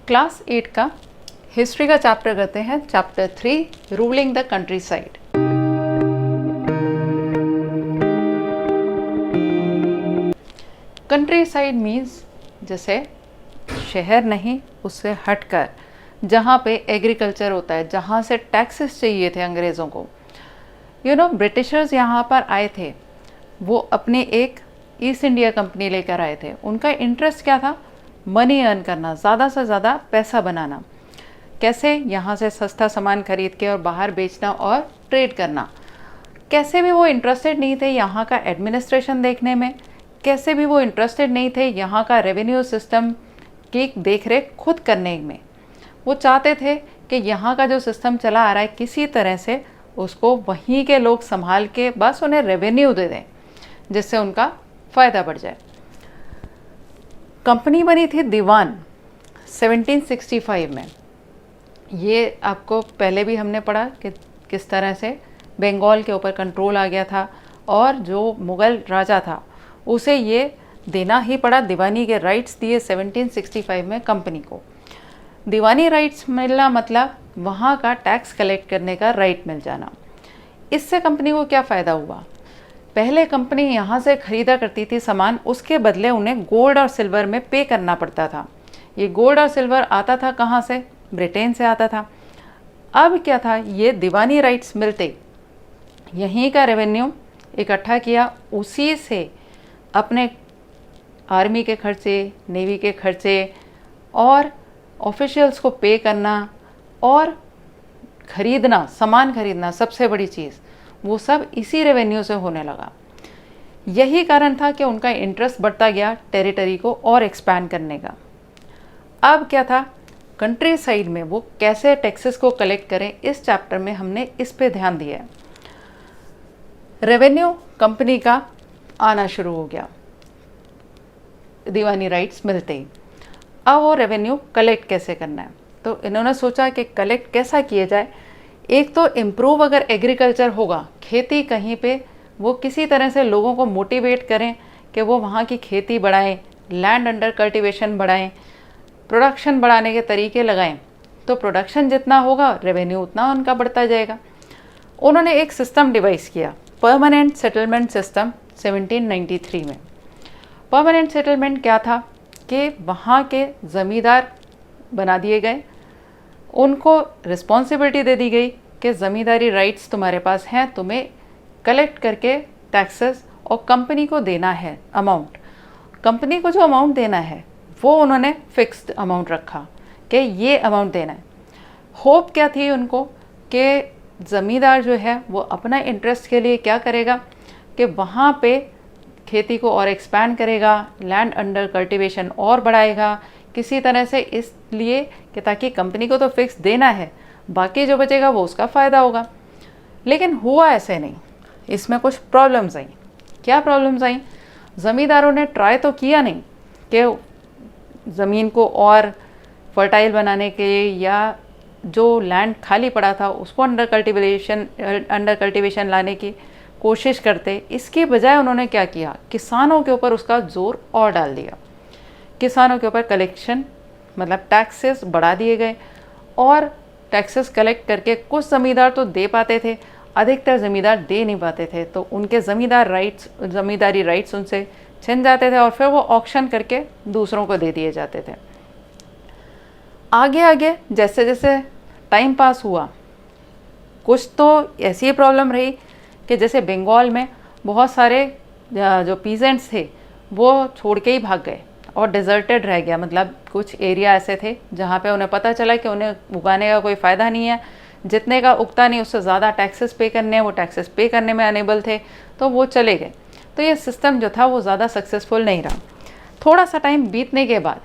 Class 8 का history का chapter करते हैं, chapter 3 ruling the country side. Country side means जैसे शहर नहीं, उससे हटकर जहाँ पे एग्रीकल्चर होता है, जहाँ से टैक्सेस चाहिए थे अंग्रेज़ों को। ब्रिटिशर्स यहाँ पर आए थे, वो अपनी एक ईस्ट इंडिया कंपनी लेकर आए थे। उनका इंटरेस्ट क्या था? मनी अर्न करना, ज़्यादा से ज़्यादा पैसा बनाना। कैसे? यहाँ से सस्ता सामान खरीद के और बाहर बेचना और ट्रेड करना। कैसे भी वो इंटरेस्टेड नहीं थे यहाँ का एडमिनिस्ट्रेशन देखने में, कैसे भी वो इंटरेस्टेड नहीं थे यहाँ का रेवेन्यू सिस्टम की देख रेख खुद करने में। वो चाहते थे कि यहाँ का जो सिस्टम चला आ रहा है किसी तरह से उसको वहीं के लोग संभाल के बस उन्हें रेवेन्यू दे दें, जिससे उनका फ़ायदा बढ़ जाए। कंपनी बनी थी दीवान 1765 में। ये आपको पहले भी हमने पढ़ा कि किस तरह से बंगाल के ऊपर कंट्रोल आ गया था और जो मुग़ल राजा था उसे ये देना ही पड़ा। दीवानी के राइट्स दिए 1765 में कंपनी को। दीवानी राइट्स मिलना मतलब वहाँ का टैक्स कलेक्ट करने का राइट मिल जाना। इससे कंपनी को क्या फ़ायदा हुआ? पहले कंपनी यहाँ से ख़रीदा करती थी सामान, उसके बदले उन्हें गोल्ड और सिल्वर में पे करना पड़ता था। ये गोल्ड और सिल्वर आता था कहाँ से? ब्रिटेन से आता था। अब क्या था? ये दीवानी राइट्स मिलते यहीं का रेवेन्यू इकट्ठा किया, उसी से अपने आर्मी के खर्चे, नेवी के खर्चे और ऑफिशियल्स को पे करना और ख़रीदना, सामान ख़रीदना, सबसे बड़ी चीज़ वो सब इसी रेवेन्यू से होने लगा। यही कारण था कि उनका इंटरेस्ट बढ़ता गया टेरिटरी को और एक्सपैंड करने का। अब क्या था? कंट्री साइड में वो कैसे टैक्सेस को कलेक्ट करें, इस चैप्टर में हमने इस पे ध्यान दिया है। रेवेन्यू कंपनी का आना शुरू हो गया दीवानी राइट्स मिलते ही। अब वो रेवेन्यू कलेक्ट कैसे करना है, तो इन्होंने सोचा कि कलेक्ट कैसा किया जाए। एक तो इम्प्रूव अगर एग्रीकल्चर होगा, खेती कहीं पे वो किसी तरह से लोगों को मोटिवेट करें कि वो वहाँ की खेती बढ़ाएं, लैंड अंडर कल्टीवेशन बढ़ाएं, प्रोडक्शन बढ़ाने के तरीके लगाएं, तो प्रोडक्शन जितना होगा रेवेन्यू उतना उनका बढ़ता जाएगा। उन्होंने एक सिस्टम डिवाइस किया, परमानेंट सेटलमेंट सिस्टम 1793 में। परमानेंट सेटलमेंट क्या था कि वहाँ के ज़मींदार बना दिए गए, उनको रिस्पॉन्सिबिलिटी दे दी गई कि ज़मींदारी राइट्स तुम्हारे पास हैं, तुम्हें कलेक्ट करके टैक्सेस और कंपनी को देना है अमाउंट। कंपनी को जो अमाउंट देना है वो उन्होंने फिक्स्ड अमाउंट रखा कि ये अमाउंट देना है। होप क्या थी उनको कि ज़मींदार जो है वो अपना इंटरेस्ट के लिए क्या करेगा कि वहाँ पे खेती को और एक्सपैंड करेगा, लैंड अंडर कल्टीवेशन और बढ़ाएगा किसी तरह से, इसलिए कि ताकि कंपनी को तो फिक्स देना है, बाकी जो बचेगा वो उसका फ़ायदा होगा। लेकिन हुआ ऐसे नहीं, इसमें कुछ प्रॉब्लम्स आई। क्या प्रॉब्लम्स आई? ज़मींदारों ने ट्राई तो किया नहीं कि ज़मीन को और फर्टाइल बनाने के लिए या जो लैंड खाली पड़ा था उसको अंडर कल्टीवेशन लाने की कोशिश करते। इसकी बजाय उन्होंने क्या किया? किसानों के ऊपर उसका ज़ोर और डाल दिया। किसानों के ऊपर कलेक्शन मतलब टैक्सेस बढ़ा दिए गए और टैक्सेस कलेक्ट करके कुछ ज़मींदार तो दे पाते थे, अधिकतर ज़मींदार दे नहीं पाते थे, तो उनके ज़मींदारी राइट्स उनसे छिन जाते थे और फिर वो ऑक्शन करके दूसरों को दे दिए जाते थे। आगे आगे जैसे जैसे टाइम पास हुआ, कुछ तो ऐसी प्रॉब्लम रही कि जैसे बंगाल में बहुत सारे जो पीजेंट्स थे वो छोड़ के ही भाग गए और डिज़र्टेड रह गया। मतलब कुछ एरिया ऐसे थे जहाँ पे उन्हें पता चला कि उन्हें उगाने का कोई फ़ायदा नहीं है, जितने का उगता नहीं उससे ज़्यादा टैक्सेस पे करने हैं, वो टैक्सेस पे करने में अनेबल थे, तो वो चले गए। तो ये सिस्टम जो था वो ज़्यादा सक्सेसफुल नहीं रहा। थोड़ा सा टाइम बीतने के बाद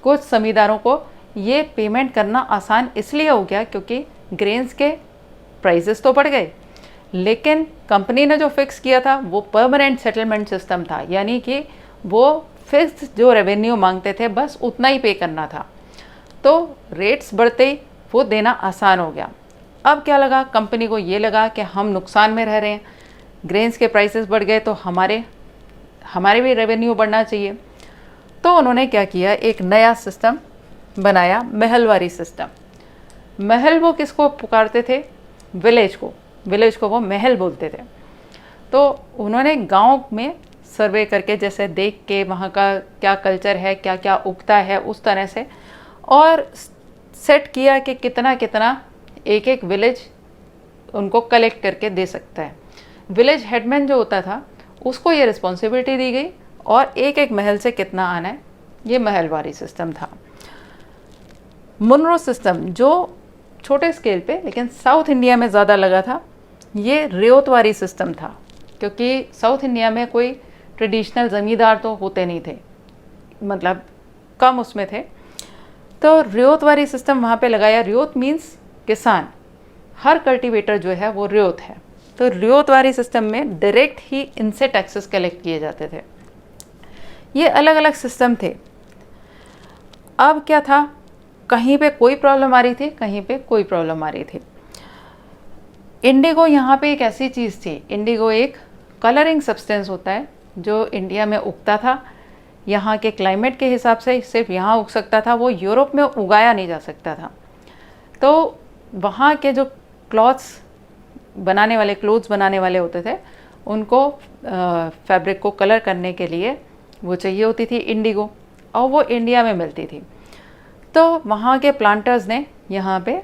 कुछ ज़मींदारों को ये पेमेंट करना आसान इसलिए हो गया क्योंकि ग्रेन्स के प्राइसेस तो बढ़ गए, लेकिन कंपनी ने जो फिक्स किया था वो परमानेंट सेटलमेंट सिस्टम था, यानी कि वो फिक्स जो रेवेन्यू मांगते थे बस उतना ही पे करना था। तो रेट्स बढ़ते ही वो देना आसान हो गया। अब क्या लगा कंपनी को? ये लगा कि हम नुकसान में रह रहे हैं, ग्रेन्स के प्राइसेस बढ़ गए तो हमारे भी रेवेन्यू बढ़ना चाहिए। तो उन्होंने क्या किया? एक नया सिस्टम बनाया महलवारी सिस्टम। महल वो किसको पुकारते थे? विलेज को, विलेज को वो महल बोलते थे। तो उन्होंने गांव में सर्वे करके, जैसे देख के वहाँ का क्या कल्चर है, क्या क्या उगता है, उस तरह से, और सेट किया कि कितना कितना एक एक विलेज उनको कलेक्ट करके दे सकता है। विलेज हेडमैन जो होता था उसको ये रिस्पॉन्सिबिलिटी दी गई, और एक एक महल से कितना आना है, ये महलवारी सिस्टम था। मुनरो सिस्टम जो छोटे स्केल पे लेकिन साउथ इंडिया में ज़्यादा लगा था, ये रियोतवारी सिस्टम था, क्योंकि साउथ इंडिया में कोई ट्रेडिशनल ज़मींदार तो होते नहीं थे, मतलब कम उसमें थे। तो रियोतवारी सिस्टम वहाँ पे लगाया। रियोत मीन्स किसान, हर कल्टीवेटर जो है वो रियोत है। तो रियोतवारी सिस्टम में डायरेक्ट ही इनसे टैक्सेस कलेक्ट किए जाते थे। ये अलग अलग सिस्टम थे। अब क्या था, कहीं पे कोई प्रॉब्लम आ रही थी, कहीं पे कोई प्रॉब्लम आ रही थी। इंडिगो यहाँ पे एक ऐसी चीज़ थी, इंडिगो एक कलरिंग सब्सटेंस होता है जो इंडिया में उगता था। यहाँ के क्लाइमेट के हिसाब से सिर्फ यहाँ उग सकता था, वो यूरोप में उगाया नहीं जा सकता था। तो वहाँ के जो क्लॉथ्स बनाने वाले होते थे, उनको फैब्रिक को कलर करने के लिए वो चाहिए होती थी इंडिगो, और वो इंडिया में मिलती थी। तो वहाँ के प्लांटर्स ने यहाँ पे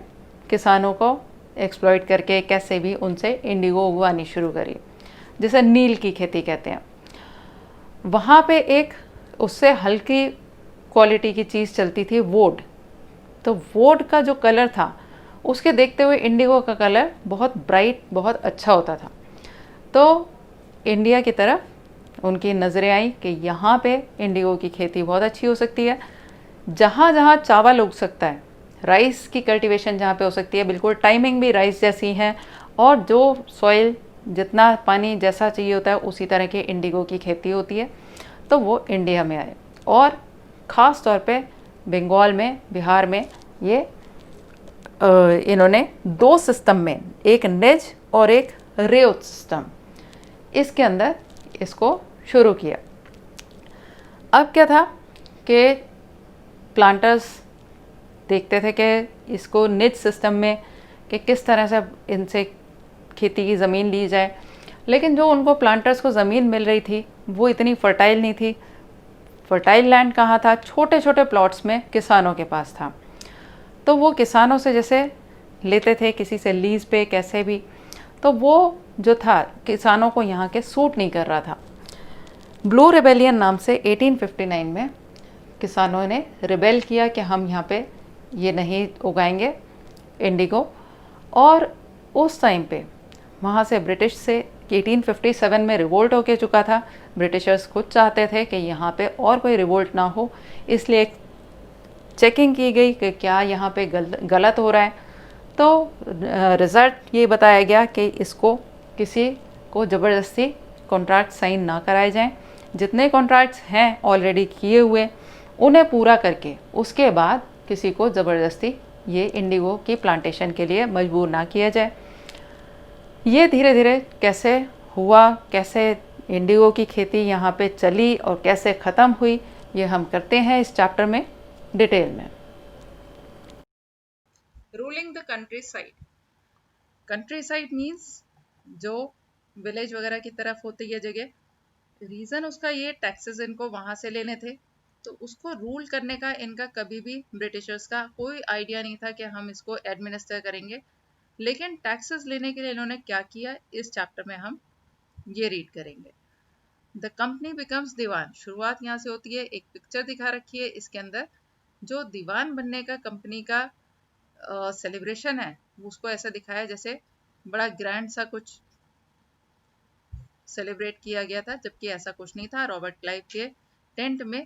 किसानों को एक्सप्लॉइट करके कैसे भी उनसे इंडिगो उगवानी शुरू करी, जिसे नील की खेती कहते हैं। वहाँ पे एक उससे हल्की क्वालिटी की चीज़ चलती थी, वुड। तो वुड का जो कलर था, उसके देखते हुए इंडिगो का कलर बहुत ब्राइट, बहुत अच्छा होता था। तो इंडिया की तरफ उनकी नज़रें आई कि यहाँ पे इंडिगो की खेती बहुत अच्छी हो सकती है। जहाँ जहाँ चावल उग सकता है, राइस की कल्टीवेशन जहाँ पे हो सकती है, बिल्कुल टाइमिंग भी राइस जैसी है, और जो सॉइल जितना पानी जैसा चाहिए होता है उसी तरह के इंडिगो की खेती होती है। तो वो इंडिया में आए, और ख़ास तौर पे बंगाल में, बिहार में ये इन्होंने दो सिस्टम में, एक नेज और एक रेयोत सिस्टम, इसके अंदर इसको शुरू किया। अब क्या था कि प्लांटर्स देखते थे कि इसको निज सिस्टम में कि किस तरह से इनसे खेती की ज़मीन ली जाए, लेकिन जो उनको प्लांटर्स को ज़मीन मिल रही थी वो इतनी फर्टाइल नहीं थी। फर्टाइल लैंड कहाँ था? छोटे छोटे प्लॉट्स में किसानों के पास था। तो वो किसानों से जैसे लेते थे, किसी से लीज पे, कैसे भी, तो वो जो था किसानों को यहाँ के सूट नहीं कर रहा था। ब्लू रिबेलियन नाम से 1859 में किसानों ने रिबेल किया कि हम यहाँ पे ये नहीं उगाएंगे इंडिगो। और उस टाइम पे वहाँ से ब्रिटिश से 1857 में रिवोल्ट होके चुका था। ब्रिटिशर्स खुद चाहते थे कि यहाँ पे और कोई रिवोल्ट ना हो, इसलिए एक चेकिंग की गई कि क्या यहाँ पे गलत हो रहा है। तो रिज़ल्ट ये बताया गया कि इसको किसी को ज़बरदस्ती कॉन्ट्रैक्ट साइन ना कराए जाएं। जितने कॉन्ट्रैक्ट्स हैं ऑलरेडी किए हुए, उन्हें पूरा करके उसके बाद किसी को ज़बरदस्ती ये इंडिगो की प्लांटेशन के लिए मजबूर ना किया जाए। ये धीरे धीरे कैसे हुआ, कैसे इंडिगो की खेती यहाँ पे चली और कैसे ख़त्म हुई, ये हम करते हैं इस चैप्टर में डिटेल में। Ruling the country side means जो विलेज वगैरह की तरफ होती है जगह। रीज़न उसका ये, टैक्सेस इनको वहाँ से लेने थे, तो उसको रूल करने का इनका कभी भी ब्रिटिशर्स का कोई आइडिया नहीं था कि हम इसको एडमिनिस्टर करेंगे। लेकिन टैक्सेस लेने के लिए इन्होंने क्या किया, इस चैप्टर में हम ये रीड करेंगे। द कंपनी बिकम्स दीवान, शुरुआत यहाँ से होती है। एक पिक्चर दिखा रखी है इसके अंदर, जो दीवान बनने का कंपनी का सेलिब्रेशन है, उसको ऐसा दिखाया जैसे बड़ा ग्रैंड सा कुछ सेलिब्रेट किया गया था, जबकि ऐसा कुछ नहीं था। रॉबर्ट क्लाइव के टेंट में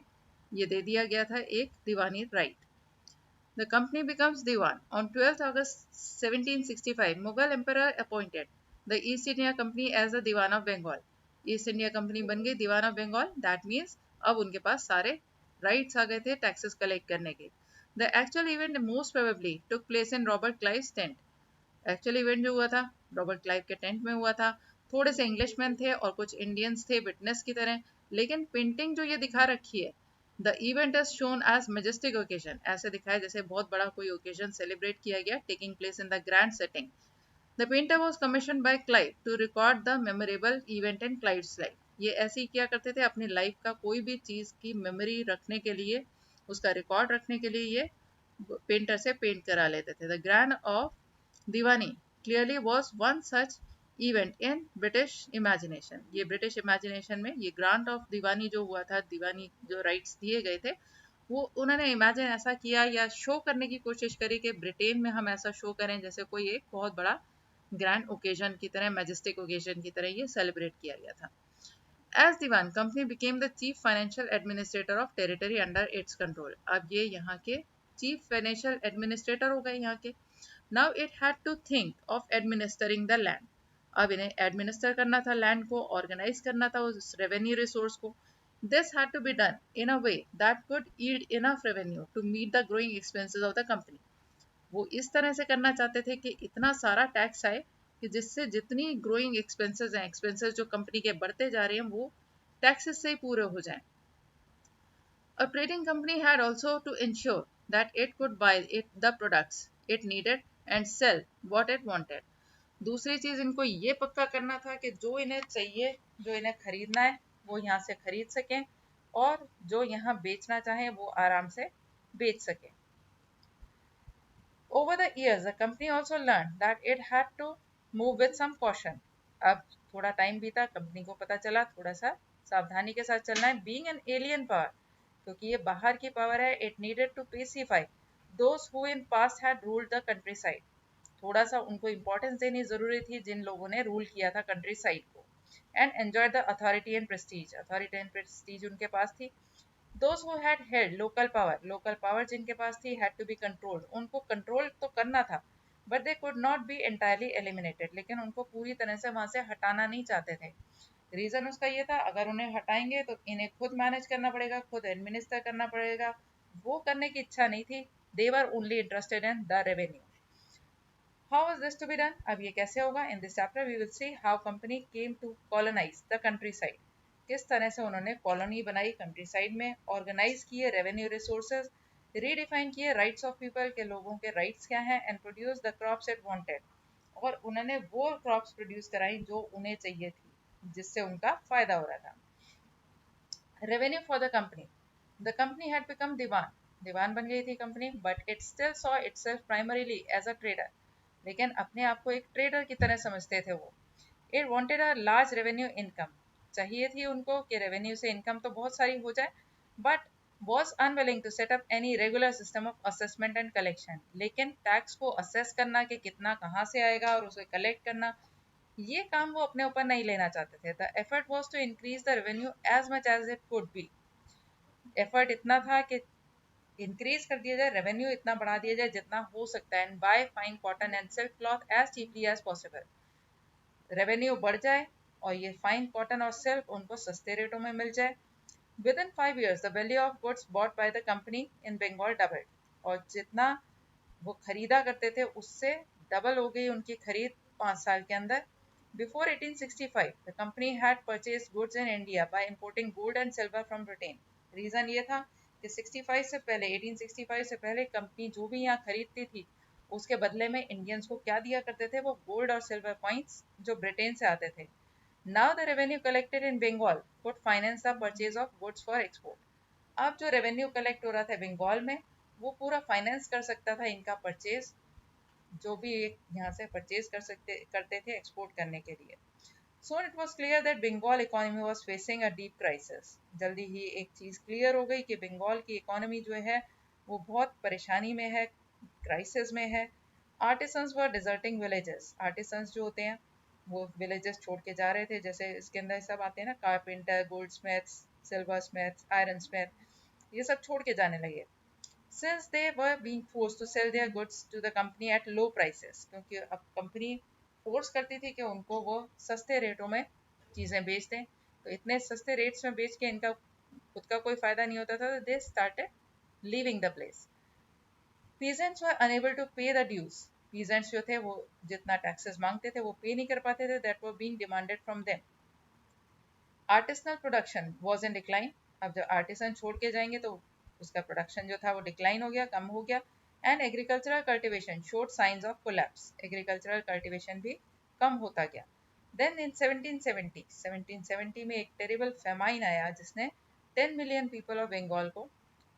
ये दे दिया गया था एक diwani right. The company becomes diwan on 12th August 1765. Mughal emperor appointed the East India Company as the diwan of Bengal. East India Company बन गई diwan of Bengal. That means अब उनके पास सारे राइट्स आ गए थे टैक्सेस कलेक्ट करने के। The actual event most probably took place in Robert Clive's tent. Actual event जो हुआ था रॉबर्ट क्लाइव के टेंट में हुआ था। थोड़े से इंग्लिशमैन थे और कुछ इंडियंस थे विटनेस की तरह, लेकिन पेंटिंग जो ये दिखा रखी है the event is shown as majestic occasion, ऐसे दिखाया जैसे बहुत बड़ा कोई ओकेजन सेलिब्रेट किया गया, taking place in the grand setting. The painter was commission by Clive to record the memorable event in Clive's life. ये ऐसे ही किया करते थे, अपनी लाइफ का कोई भी चीज की मेमोरी रखने के लिए, उसका रिकॉर्ड रखने के लिए ये पेंटर से पेंट करा लेते थे. The grand of Deewani clearly was one such event in British imagination. ये ब्रिटिश इमेजिनेशन में ये ग्रांट ऑफ दीवानी जो हुआ था, दीवानी जो राइट्स दिए गए थे, वो उन्होंने इमेजिन ऐसा किया या शो करने की कोशिश करी कि ब्रिटेन में हम ऐसा शो करें जैसे कोई एक बहुत बड़ा ग्रैंड ओकेजन की तरह, मैजेस्टिक ओकेजन की तरह ये सेलिब्रेट किया गया था. As Diwan company became the chief financial administrator of territory under its control. अब ये यहाँ के चीफ फाइनेंशियल एडमिनिस्ट्रेटर हो गए यहाँ के. Now it had to think of administering the land. अब इन्हें एडमिनिस्टर करना था लैंड को, ऑर्गेनाइज करना था उस रेवेन्यू रिसोर्स को. This had to be done in a way that could yield enough revenue to meet the growing expenses of the company. वो इस तरह से करना चाहते थे कि इतना सारा टैक्स आए कि जिससे जितनी ग्रोइंग एक्सपेंसेस हैं, एक्सपेंसेस जो कंपनी के बढ़ते जा रहे हैं, वो टैक्सेस से ही पूरे हो जाएं. A trading company had also to ensure that it could buy the products it needed and sell what it wanted. दूसरी चीज इनको ये पक्का करना था कि जो इन्हें चाहिए, जो इन्हें खरीदना है, वो यहाँ से खरीद सकें, और जो यहाँ बेचना चाहें वो आराम से बेच सकें. Over the years, the company also learned that it had to move with some caution. अब थोड़ा टाइम बीता, कंपनी को पता चला थोड़ा सा सावधानी के साथ चलना है. Being an alien power, क्योंकि ये बाहर की पावर है, it needed to pacify those who in past had ruled the countryside. थोड़ा सा उनको इम्पोर्टेंस देनी जरूरी थी जिन लोगों ने रूल किया था कंट्री साइड को. And enjoy the authority and Prestige, authority and Prestige उनके पास थी. Those who had held local power जिनके पास थी, हैड टू बी कंट्रोल्ड, उनको कंट्रोल तो करना था, but they could not B entirely eliminated, लेकिन उनको पूरी तरह से वहां से हटाना नहीं चाहते थे. रीजन उसका ये था, अगर उन्हें हटाएंगे तो इन्हें खुद मैनेज करना पड़ेगा, खुद एडमिनिस्टर करना पड़ेगा. वो करने की इच्छा नहीं थी. They were only interested in the revenue. How was this to be done? अब ये कैसे होगा? In this chapter we will see how company came to colonize the countryside. किस तरह से उन्होंने कॉलोनी बनाई कंट्रीसाइड में, ऑर्गेनाइज किए रेवेन्यू रिसोर्सेज, रीडिफाइन किए राइट्स ऑफ पीपल के, लोगों के राइट्स क्या हैं, and produce the crops it wanted, और उन्होंने वो क्रॉप्स प्रोड्यूस कराई जो उन्हें चाहिए थी, जिससे उनका फायदा हो रहा था. Revenue for the company had become diwan बन गई थी company, but it still saw itself primarily as a trader, लेकिन अपने आप को एक ट्रेडर की तरह समझते थे वो. It wanted a large revenue income, चाहिए थी उनको कि रेवेन्यू से इनकम तो बहुत सारी हो जाए, but was unwilling to set up any regular system of assessment and collection. लेकिन टैक्स को असेस करना कि कितना कहाँ से आएगा और उसे कलेक्ट करना, ये काम वो अपने ऊपर नहीं लेना चाहते थे. The effort was to increase the revenue as much as it could be. Effort इतना था कि इंक्रीज कर दिया जाए, रेवेन्यू इतना बढ़ा दिया जाए जितना हो सकता है, and buy fine cotton and silk cloth as cheaply as possible. Revenue बढ़ जाए और ये फाइन कॉटन और सिल्क उनको सस्ते रेटों में मिल जाए. Within 5 years the value of goods bought by the company in Bengal doubled, और जितना वो खरीदा करते थे उससे डबल हो गई उनकी खरीद 5 साल के अंदर. Before 1865 the company had purchase goods in India by importing gold and silver from Britain. Reason ये था कि 65 से पहले, 1865 से पहले कंपनी जो भी यहाँ खरीदती थी उसके बदले में इंडियंस को क्या दिया करते थे, वो गोल्ड और सिल्वर कॉइन्स जो ब्रिटेन से आते थे. Now the revenue collected in Bengal could finance the purchase of goods for export. अब जो रेवेन्यू कलेक्ट हो रहा था बंगाल में, वो पूरा फाइनेंस कर सकता था इनका परचेज, जो भी यहाँ से परचेज करते थे एक्सपोर्ट करने के लिए. Soon it was clear that Bengal economy was facing a deep crisis. जल्दी ही एक चीज़ क्लियर हो गई कि बंगाल की इकोनॉमी जो है वो बहुत परेशानी में है, क्राइसिस में है. आर्टिसंस वर डिजर्टिंग विलेजेस. आर्टिसंस जो होते हैं वो विलेजेस छोड़ के जा रहे थे, जैसे इसके अंदर सब आते हैं ना, carpenter, gold Smiths, silver Smiths, iron Smith, ये सब छोड़ के जाने लगे. Since they were being forced to sell their goods to the company at low prices, क्योंकि अब कंपनी फोर्स करती थी कि उनको वो सस्ते रेटों में चीज़ें बेच दें, तो इतने सस्ते रेट्स में बेच के इनका खुद का कोई फायदा नहीं होता था. They started leaving the place. Peasants were unable to pay the dues. Peasants जो थे वो जितना टैक्सेस मांगते थे वो पे नहीं कर पाते थे, that were being demanded from them. Artisanal production was in decline. अब जब आर्टिसन छोड़ के जाएंगे तो उसका प्रोडक्शन जो था वो डिक्लाइन हो गया, कम हो गया। And agricultural cultivation showed science of collapse, agricultural cultivation भी कम होता गया। देन इन 1770 में एक टेरिबल फेमाइन आया जिसने 10 मिलियन पीपल ऑफ बंगाल को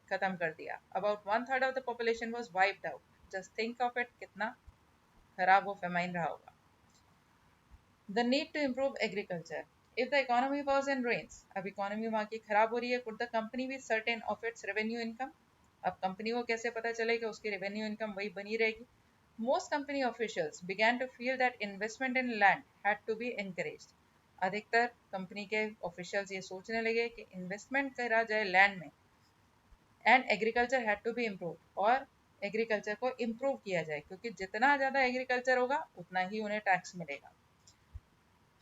खत्म कर दिया। About 1/3 of the population was wiped out. Just think of it, कितना खराब वो फेमाइन रहा होगा। The need to improve agriculture. If the economy was in ruins, अब इकोनॉमी वहाँ की खराब हो रही है, could the company be certain of its revenue income? अब कंपनी को कैसे पता चले कि उसकी रेवेन्यू इनकम वही बनी रहेगी? Most company officials began to feel that investment in land had to be encouraged. अधिकतर कंपनी के ऑफिशियल्स ये सोचने लगे कि इन्वेस्टमेंट करा जाए लैंड में, and agriculture had to be improve, और एग्रीकल्चर को इम्प्रूव किया जाए, क्योंकि जितना ज़्यादा एग्रीकल्चर होगा उतना ही उन्हें टैक्स मिलेगा।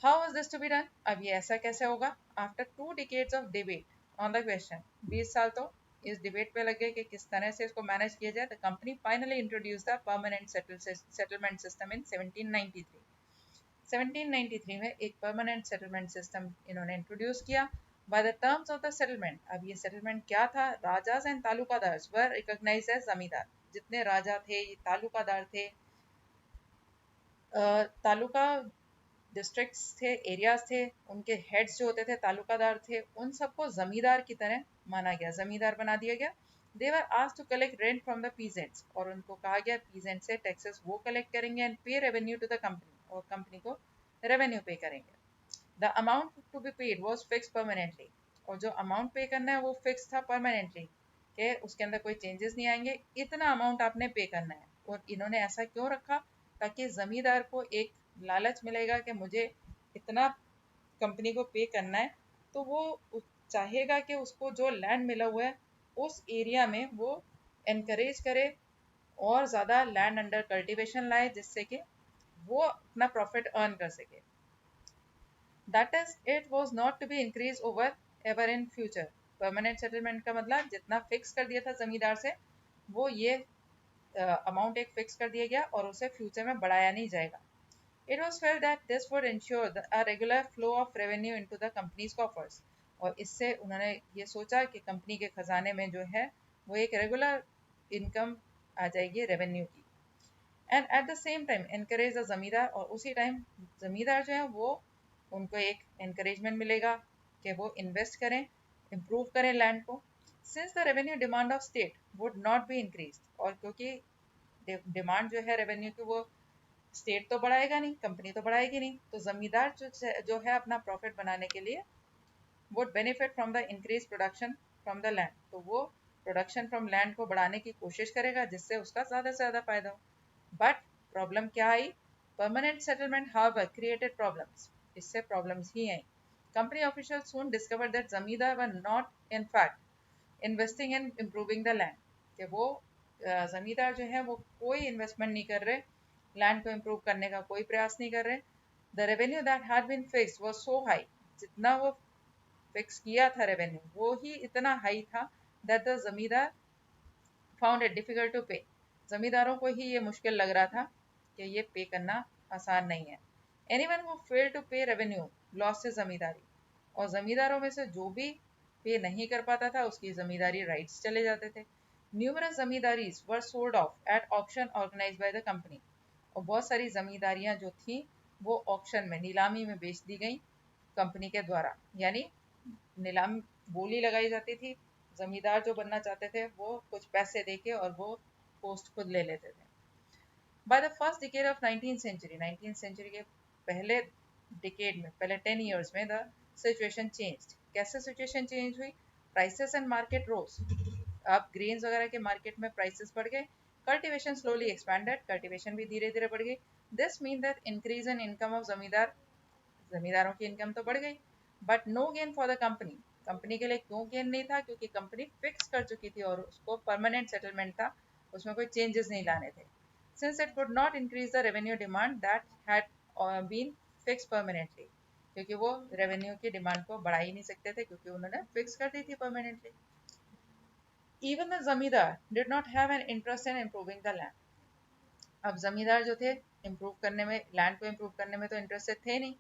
How was this to be done? अब ये ऐसा कैसे होगा? After 2 decades of debate on the question, 20 साल तो इस डिबेट पे लगे कि किस तरह से इसको मैनेज किया जाए, the company finally introduce the permanent settlement system in 1793। 1793 में एक परमानेंट सेटलमेंट सिस्टम इन्होंने इंट्रोड्यूस किया। By the terms of the settlement, अब ये सेटलमेंट क्या था? Rajas and taluqdars were recognised as zamindar. जितने राजा थे, ये तालुकादार थे, तालुका डिस्ट्रिक्ट्स थे, एरियाज थे, उनके हेड्स जो होते थे तालुकादार थे, उन सबको जमींदार की तरह माना गया, जमींदार बना दिया गया। They were asked to collect rent from the peasants, और उनको कहा गया पीजेंट से टैक्सेस वो कलेक्ट करेंगे, and pay revenue to the company, और कंपनी को रेवेन्यू पे करेंगे। The amount to be paid was fix permanently, और जो अमाउंट पे करना है वो फिक्स था परमानेंटली, कि उसके अंदर कोई चेंजेस नहीं आएंगे, इतना अमाउंट आपने पे करना है। और इन्होंने ऐसा क्यों रखा? ताकि जमींदार को एक लालच मिलेगा कि मुझे इतना कंपनी को पे करना है, तो वो चाहेगा कि उसको जो लैंड मिला हुआ है उस एरिया में वो एनकरेज करे और ज़्यादा लैंड अंडर कल्टीवेशन लाए, जिससे कि वो अपना प्रॉफिट अर्न कर सके। That is it was not to be increase over ever in future. Permanent settlement का मतलब जितना फिक्स कर दिया था जमींदार से, वो ये अमाउंट एक फिक्स कर दिया गया और उसे फ्यूचर में बढ़ाया नहीं जाएगा। It was felt that this would ensure a regular flow of revenue into the company's coffers, और इससे उन्होंने ये सोचा कि कंपनी के खजाने में जो है वो एक रेगुलर इनकम आ जाएगी रेवेन्यू की। And at the same time encourage the जमींदार, और उसी टाइम जमींदार जो है वो उनको एक एनकरेजमेंट मिलेगा कि वो इन्वेस्ट करें, इम्प्रूव करें लैंड को। Since the revenue demand of state would not be increase, और क्योंकि डिमांड जो है रेवेन्यू की वो स्टेट तो बढ़ाएगा नहीं, कंपनी तो बढ़ाएगी नहीं, तो जमींदार जो है अपना प्रॉफिट बनाने के लिए would benefit from the increase production from the land, तो वो प्रोडक्शन फ्रॉम लैंड को बढ़ाने की कोशिश करेगा जिससे उसका ज़्यादा से ज़्यादा फायदा हो। बट प्रॉब्लम क्या आई? Permanent settlement however created problems, इससे प्रॉब्लम्स ही आई। Company official soon discover that zamindar were not in fact investing in improving the land, कि वो जमींदार जो है वो कोई इन्वेस्टमेंट नहीं कर रहे, लैंड को इम्प्रूव करने का कोई प्रयास नहीं कर रहे। The revenue that had been fixed was so high, जितना वो फिक्स किया था रेवेन्यू वो ही इतना हाई था, दैट द जमींदार फाउंड इट डिफिकल्ट टू पे, जमींदारों को ही ये मुश्किल लग रहा था कि ये पे करना आसान नहीं है। एनीवन हु फेल टू पे रेवेन्यू लॉस्ट हिज जमींदारी, और जमींदारों में से जो भी पे नहीं कर पाता था उसकी जमींदारी राइट्स चले जाते थे। Numerous zamindaris were sold off at auction organised by the company, और बहुत सारी जमींदारियां जो थी वो ऑक्शन में, नीलामी में बेच दी गई कंपनी के द्वारा, यानी नीलाम बोली लगाई जाती थी, जमींदार जो बनना चाहते थे वो कुछ पैसे देके और वो पोस्ट खुद ले लेते थे। By the first decade of 19th century के पहले डिकेड में, पहले 10 ईयर्स में द सिचुएशन चेंज्ड। कैसे सिचुएशन चेंज हुई? प्राइसेस एंड मार्केट रोज, अब ग्रेन्स वगैरह के मार्केट में प्राइसेस बढ़ गए। कल्टीवेशन स्लोली एक्सपैंडेड, कल्टीवेशन भी धीरे धीरे बढ़ गई। This mean that increase in income of zamindar, जमींदारों की इनकम तो बढ़ गई, but no gain for the company. Company के लिए क्यों गेन नहीं था? क्योंकि कंपनी फिक्स कर चुकी थी और उसको परमानेंट सेटलमेंट था, उसमें कोई चेंजेस नहीं लाने थे। Since it could not increase the revenue demand that had been fix permanently, क्योंकि वो रेवेन्यू की डिमांड को बढ़ा ही नहीं सकते थे क्योंकि उन्होंने फिक्स कर दी थी permanently. Even the zamindar did not have an interest in improving the land. अब जमींदार जो थे इम्प्रूव करने में, लैंड को इम्प्रूव करने में तो इंटरेस्टेड थे नहीं।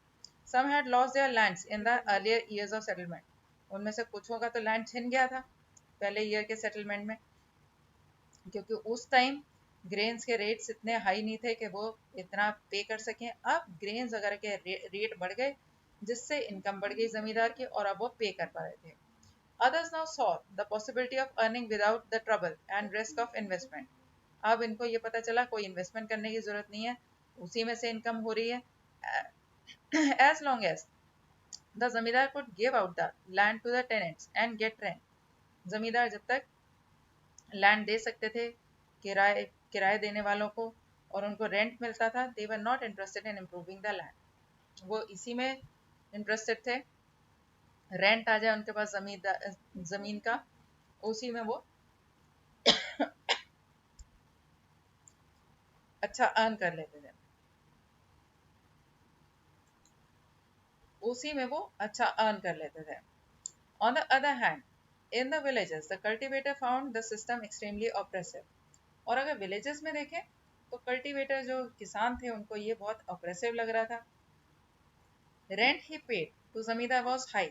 Some had lost their lands in the earlier years of settlement. उनमें से कुछों का तो लैंड छिन गया था पहले ईयर के सेटलमेंट में, क्योंकि उस टाइम ग्रेन्स के रेट्स इतने हाई नहीं थे कि वो इतना पे कर सकें। अब ग्रेन्स वगैरह के रेट बढ़ गए, जिससे इनकम बढ़ गई जमींदार की, और अब वो पे कर पा रहे थे। Others now saw the possibility of earning without the trouble and risk of investment. अब इनको ये पता चला कोई इन्वेस्टमेंट करने की जरूरत नहीं है, उसी में से इनकम हो रही है। As long as the जमींदार could give out the land to the tenants and get rent, जमींदार जब तक लैंड दे सकते थे किराए किराए देने वालों को और उनको रेंट मिलता था, they were not interested in improving the land. वो इसी में इंटरेस्टेड थे, रेंट आ जाए उनके पास जमीन का, उसी में वो अच्छा अर्न कर लेते थे, उसी में वो अच्छा अर्न कर लेते थे। On the other hand, in the villages, the cultivator found the system extremely oppressive. और अगर villages में देखें तो cultivator जो किसान थे उनको ये बहुत oppressive लग रहा था। Rent he paid to जमींदार was high.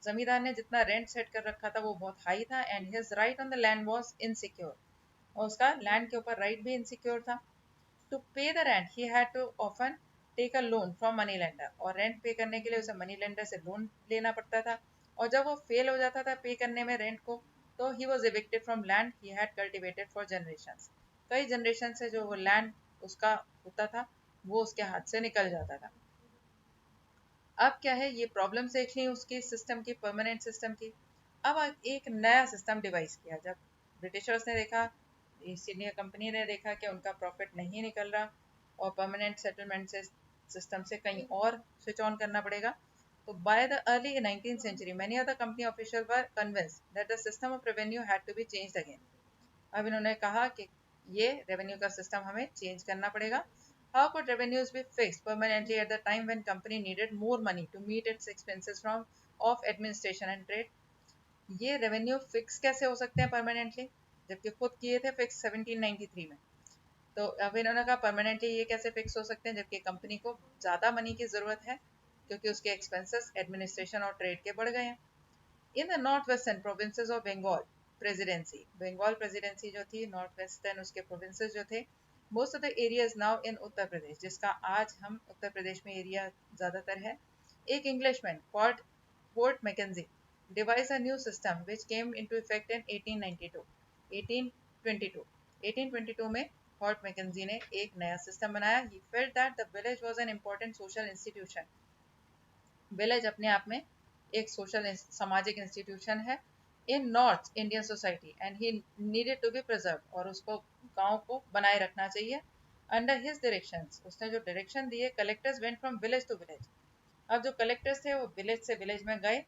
जमींदार ने जितना रेंट सेट कर रखा था वो बहुत हाई था, and his right on the land was insecure, और उसका लैंड के ऊपर राइट भी इनसिक्योर था। To pay the rent he had to often take a loan from money lender, और रेंट पे करने के लिए उसे मनी लेंडर से लोन लेना पड़ता था, और जब वो फेल हो जाता था पे करने में रेंट को, तो he was evicted from land he had cultivated for generation. कई जनरेशन से जो वो लैंड उसका होता था वो उसके हाथ से निकल जाता था। अब क्या है, ये प्रॉब्लम देख ली उसकी सिस्टम की, परमानेंट सिस्टम की। अब एक नया सिस्टम डिवाइस किया, जब ब्रिटिशर्स ने देखा, ईस्ट इंडिया कंपनी ने देखा कि उनका प्रॉफिट नहीं निकल रहा और परमानेंट सेटलमेंट से सिस्टम से कहीं और स्विच ऑन करना पड़ेगा, तो by the early 19th century many of the company officials were convinced that the system of revenue had to be changed again. अब इन्होंने कहा कि ये रेवेन्यू का सिस्टम हमें चेंज करना पड़ेगा। How could revenues be fixed permanently at the time when company needed more money to meet its expenses from of administration and trade? ये रेवेन्यू फिक्स कैसे हो सकते हैं परमानेंटली, जबकि खुद किए थे फिक्स 1793 में। तो अब इन्होंने कहा परमानेंटली ये कैसे फिक्स हो सकते हैं, जबकि कंपनी को ज़्यादा मनी की ज़रूरत है, क्योंकि उसके एक्सपेंसेस एडमिनिस्ट्रेशन और ट्रेड के बढ़ गए हैं। In the North Western Provinces of Bengal Presidency, Bengal Presidency जो थी, नॉर्थ वेस्टर्न उसके प्रोविंसेस जो थे, most of the areas now in Uttar Pradesh, जिसका आज हम उत्तर प्रदेश में एरिया ज़्यादातर है, एक Englishman called Fort Mackenzie devised a new system which came into effect in 1892 1822 1822 में फोर्ट मैकेंजी ने एक नया सिस्टम बनाया। He felt that the village was an important social institution. Village अपने आप में एक सोशल सामाजिक इंस्टीट्यूशन है in North Indian society, and he needed to be preserve, और उसको गांव को बनाए रखना चाहिए। अंडर हिज डायरेक्शंस, उसने जो डायरेक्शन दिए, collectors went from village to village. अब जो कलेक्टर्स थे वो विलेज से विलेज में गए,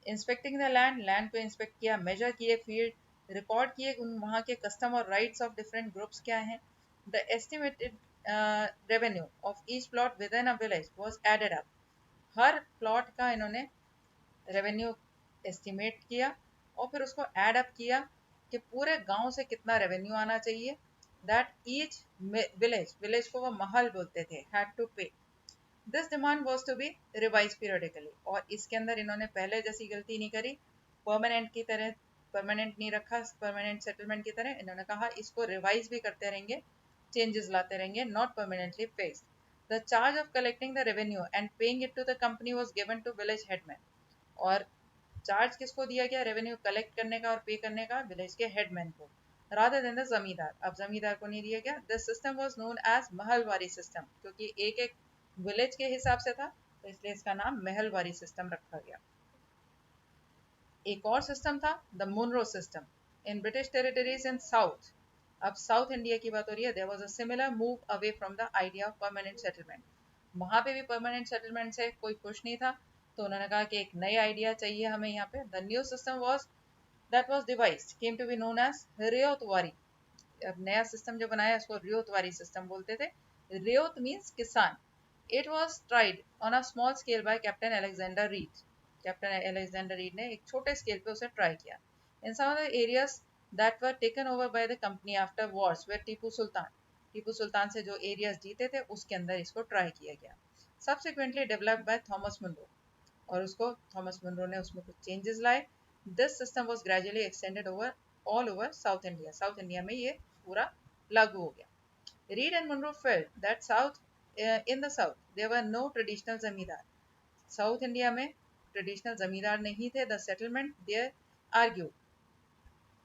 इंस्पेक्टिंग द लैंड, लैंड को इंस्पेक्ट किया, मेजर किए फील्ड, रिकॉर्ड किए वहाँ के कस्टम और राइट्स ऑफ डिफरेंट ग्रुप्स क्या हैं। The estimated revenue of each plot within a village was added up, हर प्लॉट का इन्होंने रेवेन्यू एस्टिमेट किया और फिर उसको ऐड अप किया कि पूरे गांव से कितना रेवेन्यू आना चाहिए। दैट ईच विलेज, विलेज को वो महल बोलते थे, had to pay. This demand was to be revise periodically, और इसके अंदर इन्होंने पहले जैसी गलती नहीं करी, परमानेंट की तरह परमानेंट नहीं रखा, परमानेंट सेटलमेंट की तरह इन्होंने कहा इसको रिवाइज भी करते रहेंगे, चेंजेस लाते रहेंगे, not permanently fixed. The charge of collecting the revenue and paying it to the company was given to village headman. और चार्ज किसको दिया गया, रेवेन्यू कलेक्ट करने का और पे करने का, विलेज के हेडमैन को, रादर देन द जमींदार। अब जमींदार को नहीं दिया गया। This system was known as Mahalwari system, क्योंकि एक एक विलेज के हिसाब से था, तो इसलिए इसका नाम महलवारी सिस्टम रखा गया। एक और सिस्टम था the Munro system in British territories in south. अब साउथ इंडिया की बात हो रही है। There was a similar move away from the idea of permanent settlement. वहां पे भी परमानेंट सेटलमेंट से कोई खुश नहीं था, तो उन्होंने कहा कि एक नई आइडिया चाहिए हमें यहाँ पे। The new system was that was devised came to be known as ryotwari. अब नया सिस्टम जो बनाया इसको रियोतवारी सिस्टम बोलते थे। रियोत मीन्स किसान। It was tried on a small scale by Captain Alexander Read. Captain Alexander Read ने एक छोटे स्केल पे उसे ट्राई किया। In some of the areas that were taken over by the company after wars where Tipu Sultan से जो areas जीते थे उसके अंदर इसको ट्राई किया गया। सब्सिक्वेंटली डेवलप्ड बाय थॉमस मुंडो, और उसको थॉमस मुनरो ने उसमें कुछ चेंजेस लाए. This system was gradually extended over all over south India में ये पूरा लागू हो गया. Reed and Monroe felt that in the South there were no traditional zamindar. South India में ट्रेडिशनल जमींदार नहीं थे. The settlement there argue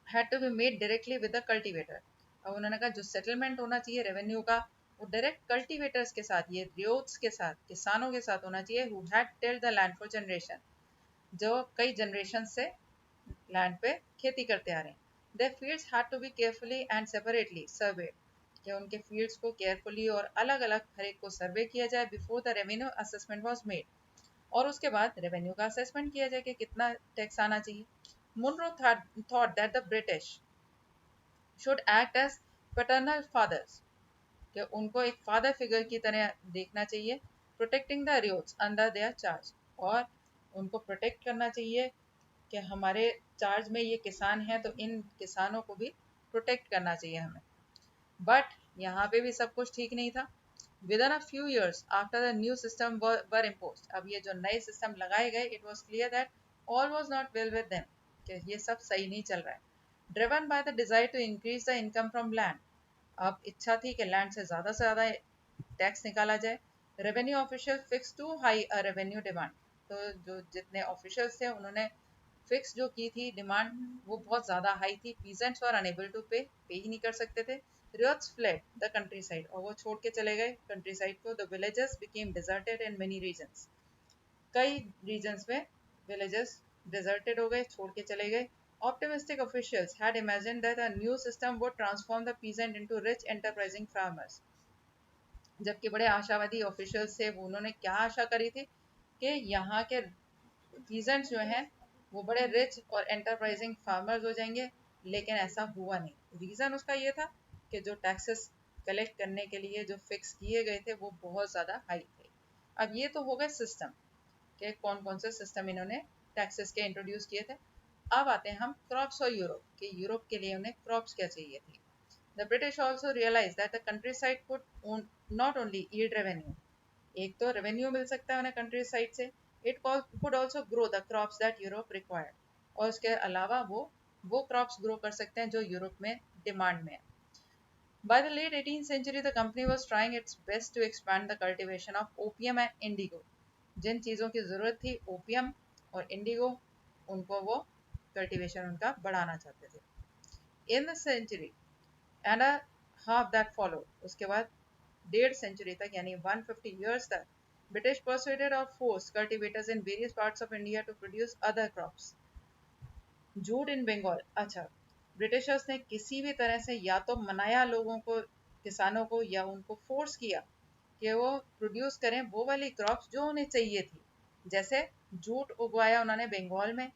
had to be made directly with the cultivator. अब उन्होंने कहा जो सेटलमेंट होना चाहिए रेवेन्यू का वो डायरेक्ट कल्टीवेटर्स के साथ, ये रियोट्स के साथ, किसानों के साथ होना चाहिए, who had tilled the land for generation, जो कई जनरेशन से लैंड पे खेती करते आ रहे हैं. Their fields had to be carefully and separately surveyed, कि उनके फील्ड्स को केयरफुली और अलग अलग हर एक को सर्वे किया जाए before the revenue assessment was made, और उसके बाद रेवेन्यू का असेसमेंट किया जाए कि कितना टैक्स आना चाहिए. Monroe thought that the British should act as paternal fathers, कि उनको एक फादर फिगर की तरह देखना चाहिए, protecting the ryots under their charge, और उनको प्रोटेक्ट करना चाहिए कि हमारे चार्ज में ये किसान हैं तो इन किसानों को भी प्रोटेक्ट करना चाहिए हमें. बट यहाँ पे भी सब कुछ ठीक नहीं था. Within a few years after the new system were imposed, अब ये जो नए सिस्टम लगाए गए, it was clear that all was not well with them, कि ये सब सही नहीं चल रहा है. Driven by the desire to increase the income from land, अब इच्छा थी कि लैंड से ज़्यादा टैक्स निकाला जाए. Revenue official fix too high a revenue demand, तो जो जितने ऑफिशियल्स थे उन्होंने फिक्स जो की थी डिमांड वो बहुत ज़्यादा हाई थी. पीजेंट्स वर अनेबल टू पे ही नहीं कर सकते थे. Ryots fled the countryside, और वो छोड़ के चले गए कंट्री साइड को. The villages became deserted in many regions, कई रीजन्स में विलेजेस डिजर्टेड हो गए, छोड़ के चले गए. Optimistic officials had imagined that a new system would transform the peasant into rich enterprising farmers. जबकि बड़े आशावादी ऑफिशियल्स थे, वो उन्होंने क्या आशा करी थी कि यहाँ के पीजेंट्स जो हैं वो बड़े रिच और एंटरप्राइजिंग फार्मर्स हो जाएंगे, लेकिन ऐसा हुआ नहीं. रीज़न उसका ये था कि जो टैक्सेस कलेक्ट करने के लिए जो फिक्स किए गए थे वो बहुत ज़्यादा हाई थे. अब ये तो हो गए सिस्टम, कि कौन कौन से सिस्टम इन्होंने टैक्सेस के इंट्रोड्यूस किए थे. अब आते हैं हम क्रॉप्स और यूरोप, कि यूरोप के लिए उन्हें क्रॉप्स क्या चाहिए थी. The British also realise that the countryside could not only yield revenue, एक तो रेवेन्यू मिल सकता है उन्हें कंट्री साइड से, it could also grow the crops that Europe required, और उसके अलावा वो क्रॉप्स ग्रो कर सकते हैं जो यूरोप में डिमांड में है. By the late 18th century, the company was trying its best to expand the cultivation of opium and indigo. जिन चीज़ों की ज़रूरत थी ओपियम और इंडिगो, उनको वो कल्टीवेशन उनका बढ़ाना चाहते थे. In the century and a half that followed, उसके बाद 1.5 सेंचुरी तक यानी 150 years तक, British persuaded or forced cultivators in various parts of India to produce other crops. Jute in Bengal, अच्छा, ब्रिटिशर्स ने किसी भी तरह से या तो मनाया लोगों को, किसानों को, या उनको फोर्स किया कि वो प्रोड्यूस करें वो वाली क्रॉप्स जो उन्हें चाहिए थी. जैसे जूट उगवाया उन्होंने बंगाल में,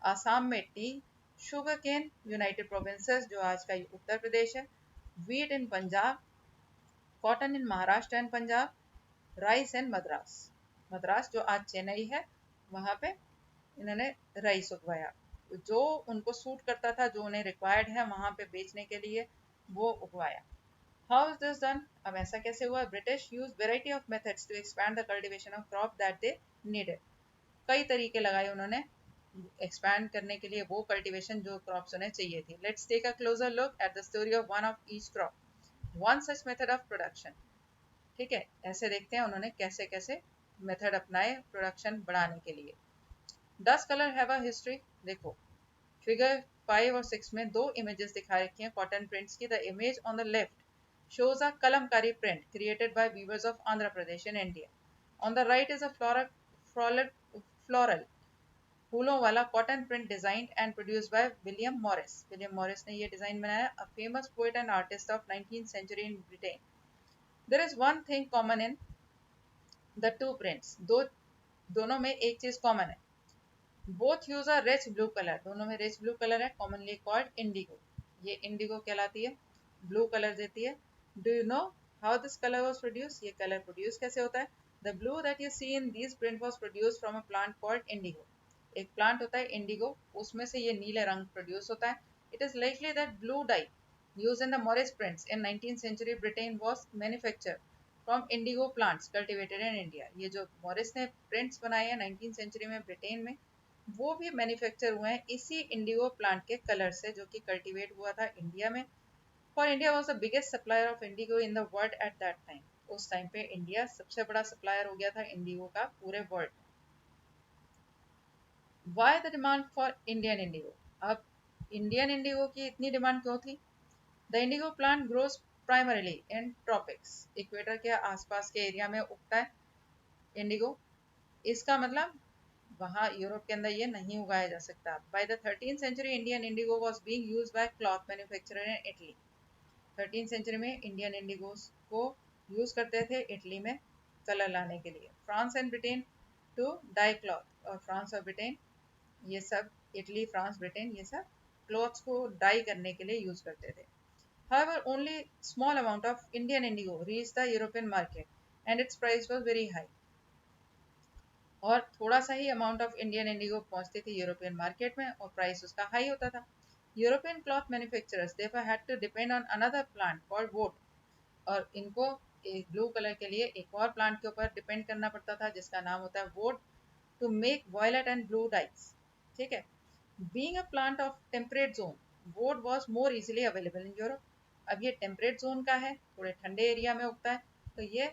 आसाम में tea, sugar cane United Provinces जो आज का उत्तर प्रदेश है, wheat in Punjab, cotton in Maharashtra and Punjab, rice in Madras, Madras जो आज चेन्नई है वहाँ पे इन्होंने राइस उगवाया, जो उनको सूट करता था, जो उन्हें रिक्वायर्ड है वहाँ पे बेचने के लिए, वो उगवाया. हाउ इज दिस डन, अब ऐसा कैसे हुआ. British use variety of methods to expand the cultivation of crop that they needed, कई तरीके लगाए उन्होंने एक्सपैंड करने के लिए वो कल्टीवेशन जो क्रॉप्स उन्हें चाहिए थी. Let's take a closer look at the story of one of each crop, one such method of production. ठीक है, ऐसे देखते हैं उन्होंने कैसे कैसे मेथड अपनाए प्रोडक्शन बढ़ाने के लिए. डस कलर हैव अ हिस्ट्री, देखो फिगर 5 और 6 में दो इमेजेस दिखा रखी हैं कॉटन प्रिंट्स की. The image on the left shows a kalamkari print created by weavers of Andhra Pradesh in India. On the right is a floral फूलों वाला cotton print designed and produced by William Morris. William Morris ने ये design बनाया, a famous poet and artist of 19th century in Britain. There is one thing common in the two prints. दोनों में एक चीज common है. Both use a rich blue colour, दोनों में रिच ब्लू कलर है, कॉमनली कॉल्ड इंडिगो. ये indigo कहलाती है, ब्लू कलर देती है. Do you know how this colour was produce, ये कलर प्रोड्यूस कैसे होता है. The blue that you see in this print was produce from a plant called indigo. एक प्लांट होता है इंडिगो, उसमें से ये नीले रंग प्रोड्यूस होता है. It is likely that blue die used in the Morris prints in 19th century Britain was manufactured from Indigo plants cultivated in India. ये जो मॉरिस ने प्रिंट्स बनाए हैं 19th सेंचुरी में ब्रिटेन में, वो भी मैन्युफैक्चर हुए हैं इसी इंडिगो प्लांट के कलर से, जो कि कल्टीवेट हुआ था इंडिया में। For India was the biggest supplier of Indigo in the world at that time. उस टाइम पे इंडिया सबसे बड़ा सप्लायर हो गया था इंडिगो का पूरे वर्ल्ड में। Why the demand for Indian Indigo? अब इंडियन इंडिगो की इतनी डिमांड क्यों थी? The Indigo plant grows primarily in tropics. Equator के आसपास के एरिया में उगता है इंडिगो। इसका मतलब वहाँ यूरोप के अंदर ये नहीं उगाया जा सकता। By the 13th century Indian indigo was being used by cloth manufacturer in Italy. 13th century में इंडियन इंडिगोस को यूज करते थे इटली में कलर लाने के लिए। France and Britain to dye cloth. और फ्रांस और ब्रिटेन ये सब, इटली फ्रांस ब्रिटेन ये सब क्लॉथ्स को डाई करने के लिए यूज करते थे। However, only small amount of Indian indigo reached the European market and its price was very high. और थोड़ा सा ही अमाउंट ऑफ इंडियन इंडिगो पहुंचती थी यूरोपियन मार्केट में और प्राइस उसका हाई होता था। European cloth manufacturers therefore had to depend on another plant called wood। और इनको एक ब्लू कलर के लिए एक और प्लांट के ऊपर डिपेंड करना पड़ता था जिसका नाम होता है woad, to make violet and blue dyes. ठीक है। Being a plant of temperate zone, woad was more easily available in Europe. अब ये टेम्परेट जोन का है, थोड़े ठंडे एरिया में उगता है, तो ये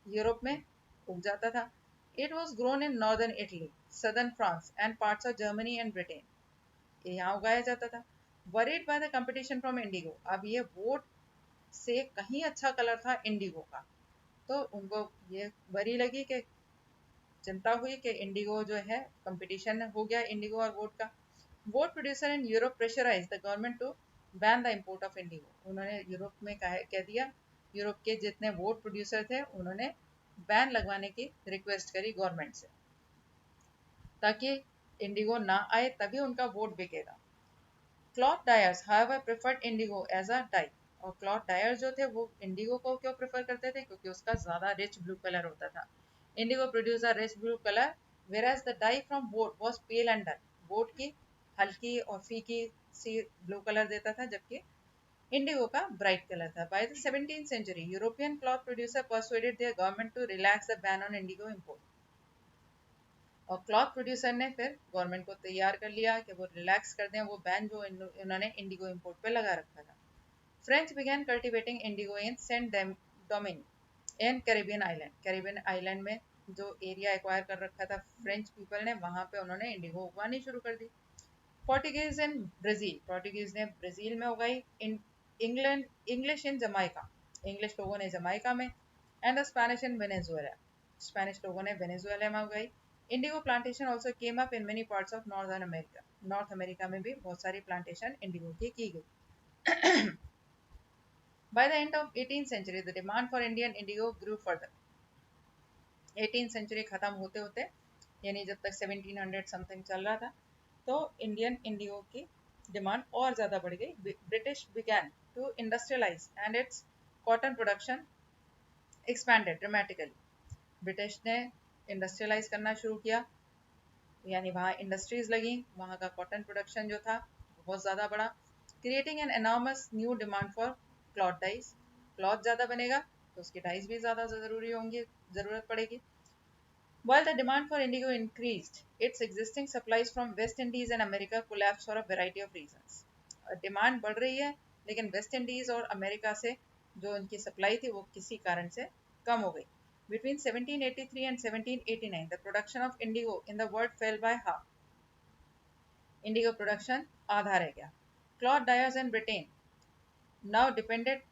यूरोप में उग जाता था। It was grown in northern Italy, southern France and parts of Germany and Britain. ये यहाँ उगाया जाता था। Worried by the competition from Indigo, अब ये वोट से कहीं अच्छा कलर था इंडिगो का, तो उनको ये वरी लगी कि चिंता हुई कि इंडिगो जो है कंपटीशन हो गया इंडिगो और वोट का। Woad producer in Europe pressurise the government to ban the import of indigo. उन्होंने यूरोप में कह दिया, यूरोप के जितने वोट प्रोड्यूसर थे उन्होंने बैन लगवाने की रिक्वेस्ट करी गवर्नमेंट से, ताकि इंडिगो ना आए, तभी उनका वोट बिकेगा। Cloth dyers however preferred indigo as a dye. और क्लॉथ डायर्स जो थे वो इंडिगो को क्यों प्रेफर करते थे? क्योंकि उसका ज्यादा रिच ब्लू कलर होता था। Indigo produce a rich blue colour whereas the dye from wood was pale and dull। Vote की हल्की और फीकी सी ब्लू कलर देता था, जबकि इंडिगो का ब्राइट कलर था। By the 17th century European cloth producer persuaded their government to relax the ban on indigo import। और क्लॉथ प्रोड्यूसर ने फिर गवर्नमेंट को तैयार कर लिया कि वो रिलैक्स कर दें वो बैन जो इन्होंने इंडिगो इंपोर्ट पे लगा रखा था। फ्रेंच बिगैन कल्टिवेटिंग इंडिगो इन सेंट डोमिंग इन कैरिबियन आइलैंड। कैरिबियन आइलैंड में जो एरिया एक्वायर कर रखा था फ्रेंच पीपल ने, वहां पे उन्होंने इंडिगो उगानी शुरू कर दी। पोर्टुगीज इन ब्राजील, पोर्टुगीज ने ब्राजील में उगाई। In England, English in Jamaica, English लोगों ने जमाइका में। And the Spanish in Venezuela, Spanish लोगों ने वेनेजुएला में उगाई। Indigo plantation also came up in many parts of northern America. North America में भी बहुत सारी प्लांटेशन इंडिगो की गई। By the end of 18th century, the demand for Indian indigo grew further। 18th century खत्म होते होते, यानी जब तक 1700 समथिंग चल रहा था, तो इंडियन इंडिगो की डिमांड और ज़्यादा बढ़ गई। British began to industrialize and its cotton production expanded dramatically। British ने इंडस्ट्रियलाइज करना शुरू किया, यानी वहाँ इंडस्ट्रीज लगी, वहाँ का कॉटन प्रोडक्शन जो था बहुत ज़्यादा बढ़ा। Creating an enormous new demand for cloth dyes. Cloth ज़्यादा बनेगा तो उसकी डाइज भी ज़्यादा ज़रूरी होंगी, ज़रूरत पड़ेगी। While the demand for indigo increased, its existing supplies from West Indies and America collapsed for a variety of reasons। Demand बढ़ रही है, लेकिन वेस्ट इंडीज और अमेरिका से जो उनकी सप्लाई थी वो किसी कारण से कम हो गई। Between 1783 and 1789, the production of indigo in the world fell by half। Indigo production आधा रह गया। Cloth dyers in Britain now depended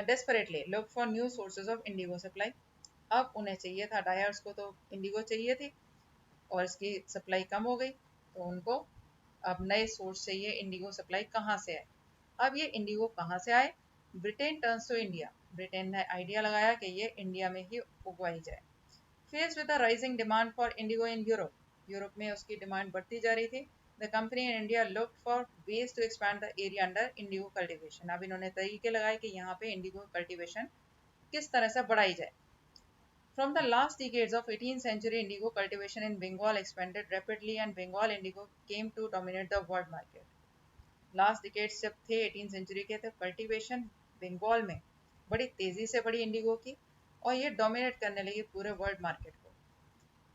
desperately looked for new sources of indigo supply। अब उन्हें चाहिए था, डायर्स को तो इंडिगो चाहिए थी और इसकी सप्लाई कम हो गई, तो उनको अब नए सोर्स चाहिए। इंडिगो सप्लाई कहाँ से आए? अब ये इंडिगो कहाँ से आए? Britain turns to India. Britain ने आइडिया लगाया कि ये इंडिया में ही उगवाई जाए। Face with the rising demand for indigo in Europe, Europe में उसकी डिमांड बढ़ती जा रही थी। The company in India looked for ways to expand the area under indigo cultivation. अब इन्होंने तरीके लगाए कि यहाँ पे इंडिगो कल्टीवेशन किस तरह से बढ़ाई जाए। From the last decades of 18th century, indigo cultivation in Bengal expanded rapidly and Bengal indigo came to dominate the world market। Last decades जब थे 18th century के, तो cultivation बंगाल में बड़ी तेजी से बढ़ी इंडिगो की, और ये डोमिनेट करने लगी पूरे वर्ल्ड मार्केट को।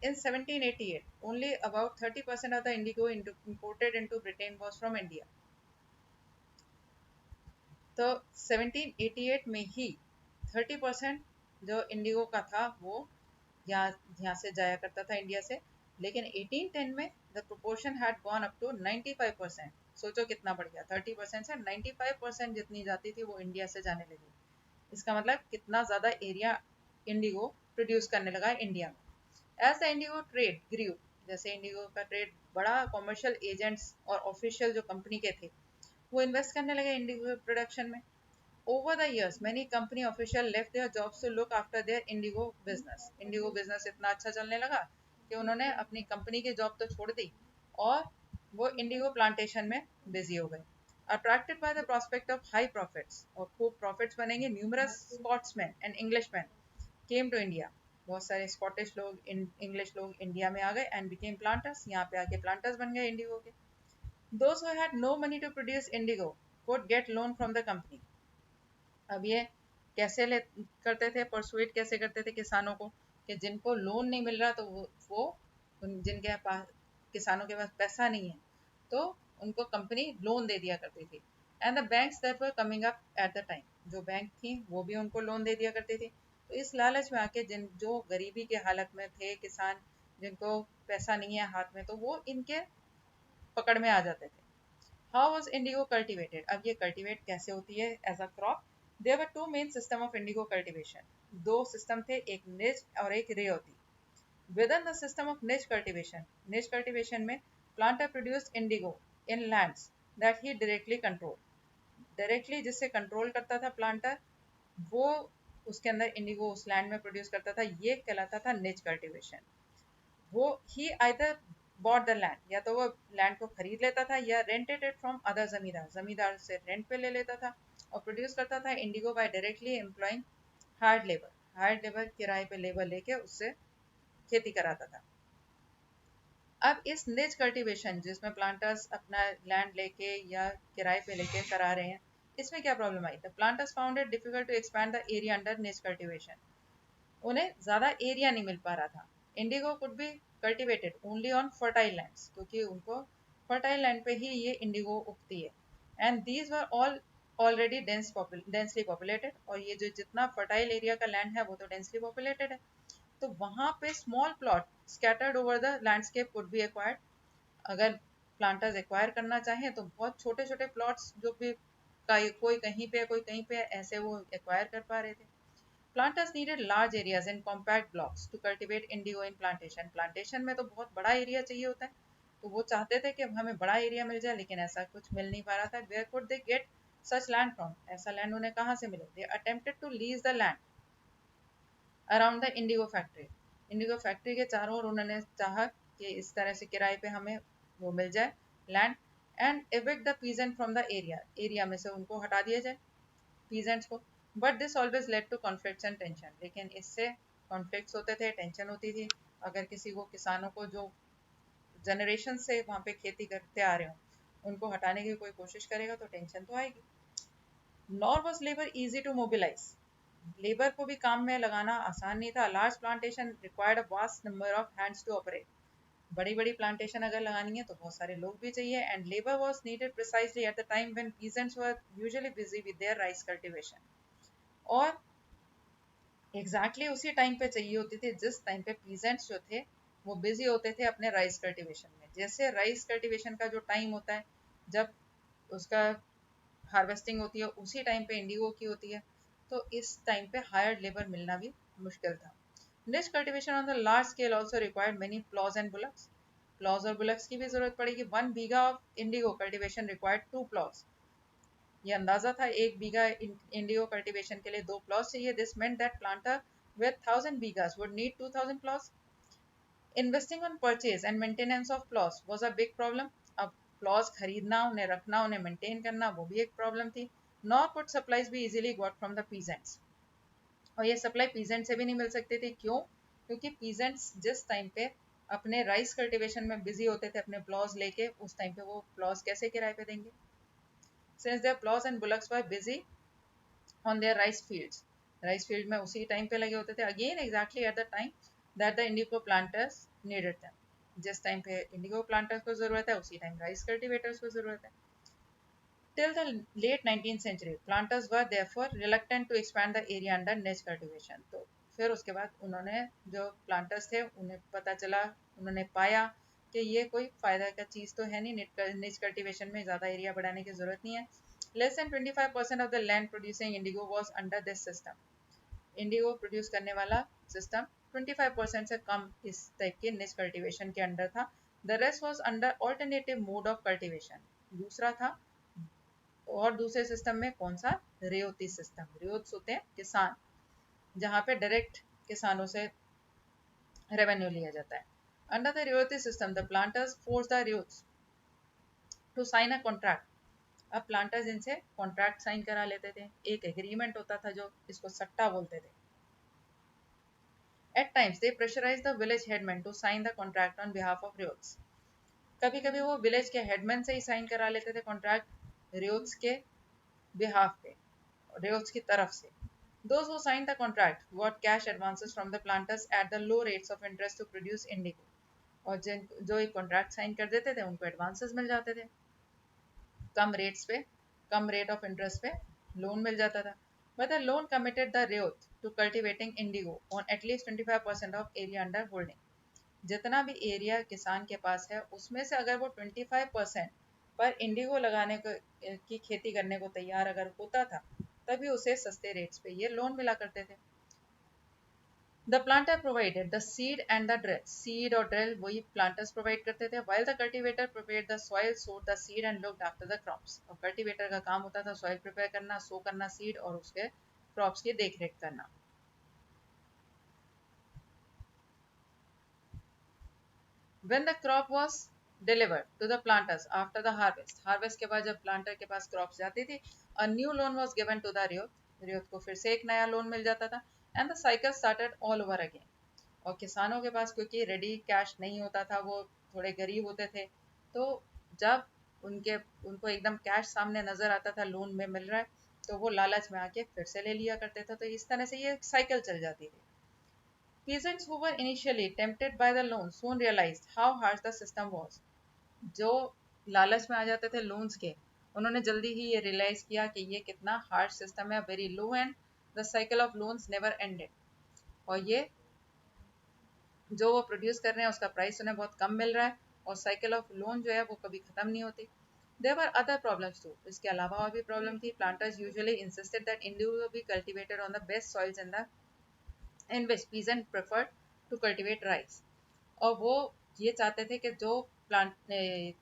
In 1788, only about 30% of the indigo imported into Britain was from India. तो 1788 में ही 30% जो इंडिगो का था वो यहाँ से जाया करता था इंडिया से, लेकिन 1810 में the proportion had gone up to 95%। सोचो कितना बढ़ गया, 30% से 95% जितनी जाती थी वो इंडिया से जाने लगी। इसका मतलब कितना ज़्यादा एरिया इंडिगो प्रोड्यूस करने लगा इंडिया में। As the indigo trade grew, जैसे इंडिगो का ट्रेड बड़ा, कॉमर्शियल एजेंट्स और ऑफिशियल जो कंपनी के थे वो इन्वेस्ट करने लगे इंडिगो प्रोडक्शन में। Over the years many company official left their jobs to look after their indigo business। Indigo business इतना अच्छा चलने लगा कि उन्होंने अपनी कंपनी की जॉब तो छोड़ दी और वो इंडिगो प्लांटेशन में बिजी हो गए। Attracted by the prospect of high profits, और खूब प्रॉफिट्स बनेंगे, numerous Scotsmen and Englishmen came to India. बहुत सारे स्कॉटिश लोग, इंग्लिश लोग इंडिया में आ गए एंड बिकेम प्लांटर्स। यहाँ पे आके प्लांटर्स बन गए इंडिगो के। Those who had no money to produce indigo could get loan from the company. अब ये कैसे करते थे, परसुएट कैसे करते थे किसानों को कि जिनको लोन नहीं मिल रहा तो वो जिनके पास, किसानों के पास पैसा नहीं है तो उनको कंपनी लोन दे दिया करती थी। And the banks that were coming up at the time, जो बैंक थी वो भी उनको लोन दे दिया करती थी। तो इस लालच में आके जो गरीबी के हालत में थे किसान, जिनको पैसा नहीं है हाथ में, तो वो इनके पकड़ में आ जाते थे। हाउ वॉज इंडिगो कल्टिवेटेड, अब ये कल्टिवेट कैसे होती है as a crop. There were two main system of indigo cultivation, दो सिस्टम थे, एक निज और एक ryoti. Within the system of nij cultivation में planter produced indigo in lands that he directly control, directly जिससे कंट्रोल करता था प्लांटर, वो उसके अंदर इंडिगो उस लैंड में प्रोड्यूस करता था, ये कहलाता था निज कल्टिवेशन। वो ही आइदर बॉट द लैंड, या तो वो लैंड को खरीद लेता था या रेंटेड इट फ्रॉम अदर जमींदार, जमींदार से रेंट पे ले लेता था और प्रोड्यूस करता था indigo by directly employing hired labour. Hired labour किराए पे लेबर लेके उससे खेती कराता था। अब इस निज कल्टीवेशन जिसमें प्लांटर्स अपना लैंड लेके या किराए पे लेके करा रहे हैं, इसमें क्या प्रॉब्लम आई? The planters found it difficult to expand the area under निज कल्टीवेशन। उन्हें ज़्यादा एरिया नहीं मिल पा रहा था। Indigo could be cultivated only on fertile lands, क्योंकि उनको फर्टाइल लैंड पे ही ये इंडिगो उगती है। And these were all already densely populated, और ये जो जितना फर्टाइल एरिया का लैंड है वो तो डेंसली पॉपुलेटेड है। तो वहाँ पे small plot scattered over the landscape could be acquired. अगर प्लांटर्स एक्वायर करना चाहें तो बहुत छोटे छोटे प्लॉट्स जो भी कोई कहीं पे कोई कहीं पे ऐसे वो एक्वायर कर पा रहे थे। Planters needed large areas and compact blocks to cultivate indigo in plantation। Plantation में तो बहुत बड़ा एरिया चाहिए होता है, तो वो चाहते थे कि हमें बड़ा एरिया मिल जाए, लेकिन ऐसा कुछ मिल नहीं पा रहा था। Where could they get such land from? ऐसा लैंड उन्हें कहाँ से मिले? They attempted to lease the land around the indigo factory। Indigo factory के चारों ओर उन्होंने चाहा कि इस तरह से किराए पे हमें वो मिल जाए land, and evict the peasant from the area। Area में से उनको हटा दिया जाए पीजेंट्स को। But this always led to conflicts and tension, लेकिन इससे कॉन्फ्लिक्ट्स होते थे, टेंशन होती थी। अगर किसी को, किसानों को जो जनरेशन से वहाँ पे खेती करते आ रहे हो, उनको हटाने की कोई कोशिश करेगा तो टेंशन तो आएगी। Nor was labour easy to mobilise, labour को भी काम में लगाना आसान नहीं था। Large plantation required a vast number of hands to operate, बड़ी बड़ी प्लांटेशन अगर लगानी है तो बहुत सारे लोग भी चाहिए। And labour was needed precisely at the time when peasants were usually busy with their rice cultivation. और एग्जैक्टली उसी टाइम पे चाहिए होती थी जिस टाइम पे पीजेंट्स जो थे वो बिजी होते थे अपने राइस कल्टीवेशन में। जैसे राइस कल्टीवेशन का जो टाइम होता है, जब उसका हार्वेस्टिंग होती है, उसी टाइम पे इंडिगो की होती है, तो इस टाइम पे हायर्ड लेबर मिलना भी मुश्किल था। Nij cultivation on the large scale also required many ploughs and bullocks. Ploughs और बुलक्स की भी जरूरत पड़ेगी। 1 bigha of indigo cultivation required 2 ploughs. ये अंदाजा था, 1 बीघा इंडिगो कल्टीवेशन के लिए 2 प्लॉज चाहिए। This meant that planter with 1000 bighas would need 2000 ploughs. Investing on purchase and maintenance of ploughs was a big problem. अब प्लॉज खरीदना, उन्हें रखना, उन्हें मेंटेन करना, वो भी एक प्रॉब्लम थी। Nor could supplies be easily got from the peasants, और ये सप्लाई पीजेंट से भी नहीं मिल सकती थी। क्यों? क्योंकि पीजेंट्स जिस टाइम पे अपने राइस कल्टीवेशन में बिजी होते थे अपने प्लॉज लेके, उस टाइम पे वो प्लॉज कैसे किराए पे देंगे? Since their plows and bullocks were busy on their rice fields, rice field में उसी टाइम पे लगे होते थे, again exactly at the time that the Indigo planters needed them. जिस टाइम पे इंडिगो प्लांटर्स को जरूरत है उसी टाइम राइस कल्टीवेटर्स को जरूरत है। Till the late 19th century, planters were therefore reluctant to expand the area under niche cultivation. तो फिर उसके बाद उन्होंने जो प्लांटर्स थे उन्हें पता चला, उन्होंने पाया कि ये कोई फायदा का चीज़ तो है नहीं, निच कल्टीवेशन में ज़्यादा एरिया बढ़ाने की ज़रूरत नहीं है। Less than 25% of the land producing indigo was under this system. Indigo produce करने वाला सिस्टम 25% से कम इस टाइप के निच कल्टीवेशन के अंडर था। The rest was under alternative mode of cultivation. दूसरा था, और दूसरे सिस्टम में कौन सा, रेयोती सिस्टम। रेयोत्स होते हैं किसान, जहाँ पे डायरेक्ट किसानों से रेवेन्यू लिया जाता है। Under the ryoti system the planters force the ryots to sign a contract. अब प्लांटर्स इनसे कॉन्ट्रैक्ट साइन करा लेते थे, एक एग्रीमेंट होता था जो इसको सट्टा बोलते थे। At times they pressurise the village headman to sign the contract on behalf of ryots. कभी कभी वो विलेज के हेडमैन से ही साइन करा लेते थे कॉन्ट्रैक्ट रेयोत्स के बिहाफ पे, रेयोत्स की तरफ से। Those who signed the contract got cash advances from the planters at the low rates of interest to produce indigo. और जिन जो ये कॉन्ट्रैक्ट साइन कर देते थे उनको एडवांसेस मिल जाते थे, कम रेट्स पे, कम रेट ऑफ इंटरेस्ट पे लोन मिल जाता था। But the loan committed the Rayot to cultivating indigo on at least 25% of area under holding. जितना भी एरिया किसान के पास है उसमें से अगर वो 25% पर इंडिगो लगाने की खेती करने को तैयार अगर होता था, तभी उसे सस्ते रेट्स पे ये लोन मिला करते थे। The planter provided the seed and the drill. Seed और ड्रिल वही प्लांटर्स प्रोवाइड करते थे, while the cultivator prepared the soil, sowed the seed and looked after the crops। और कल्टीवेटर का काम होता था सॉइल प्रिपेयर करना, सो करना सीड और उसके क्रॉप्स की देख रेख करना। When the crop was delivered to the planters after the harvest, harvest के बाद जब प्लांटर के पास क्रॉप्स जाती थी, a new loan was given to the ryot. Ryot को फिर से एक नया लोन मिल जाता था, and the cycle started all over again। और किसानों के पास क्योंकि रेडी कैश नहीं होता था, वो थोड़े गरीब होते थे, तो जब उनको एकदम कैश सामने नजर आता था लोन में मिल रहा है, तो वो लालच में आके फिर से ले लिया करते थे। तो इस तरह से ये साइकिल चल जाती थी। Peasants who were initially tempted by the loan soon realized how harsh the system was। जो लालच में आ जाते थे लोन्स के, उन्होंने जल्दी ही ये रियलाइज किया कि ये कितना हार्श सिस्टम है, very low and the cycle of loans never ended. और ये जो वो प्रोड्यूस कर रहे हैं उसका प्राइस उन्हें बहुत कम मिल रहा है, और साइकिल ऑफ लोन जो है वो कभी खत्म नहीं होती। There were other problems too. इसके अलावा और भी प्रॉब्लम थी। Planters usually insisted that indigo be cultivated on the best soils in which peasant preferred to cultivate rice। और वो ये चाहते थे कि जो प्लांट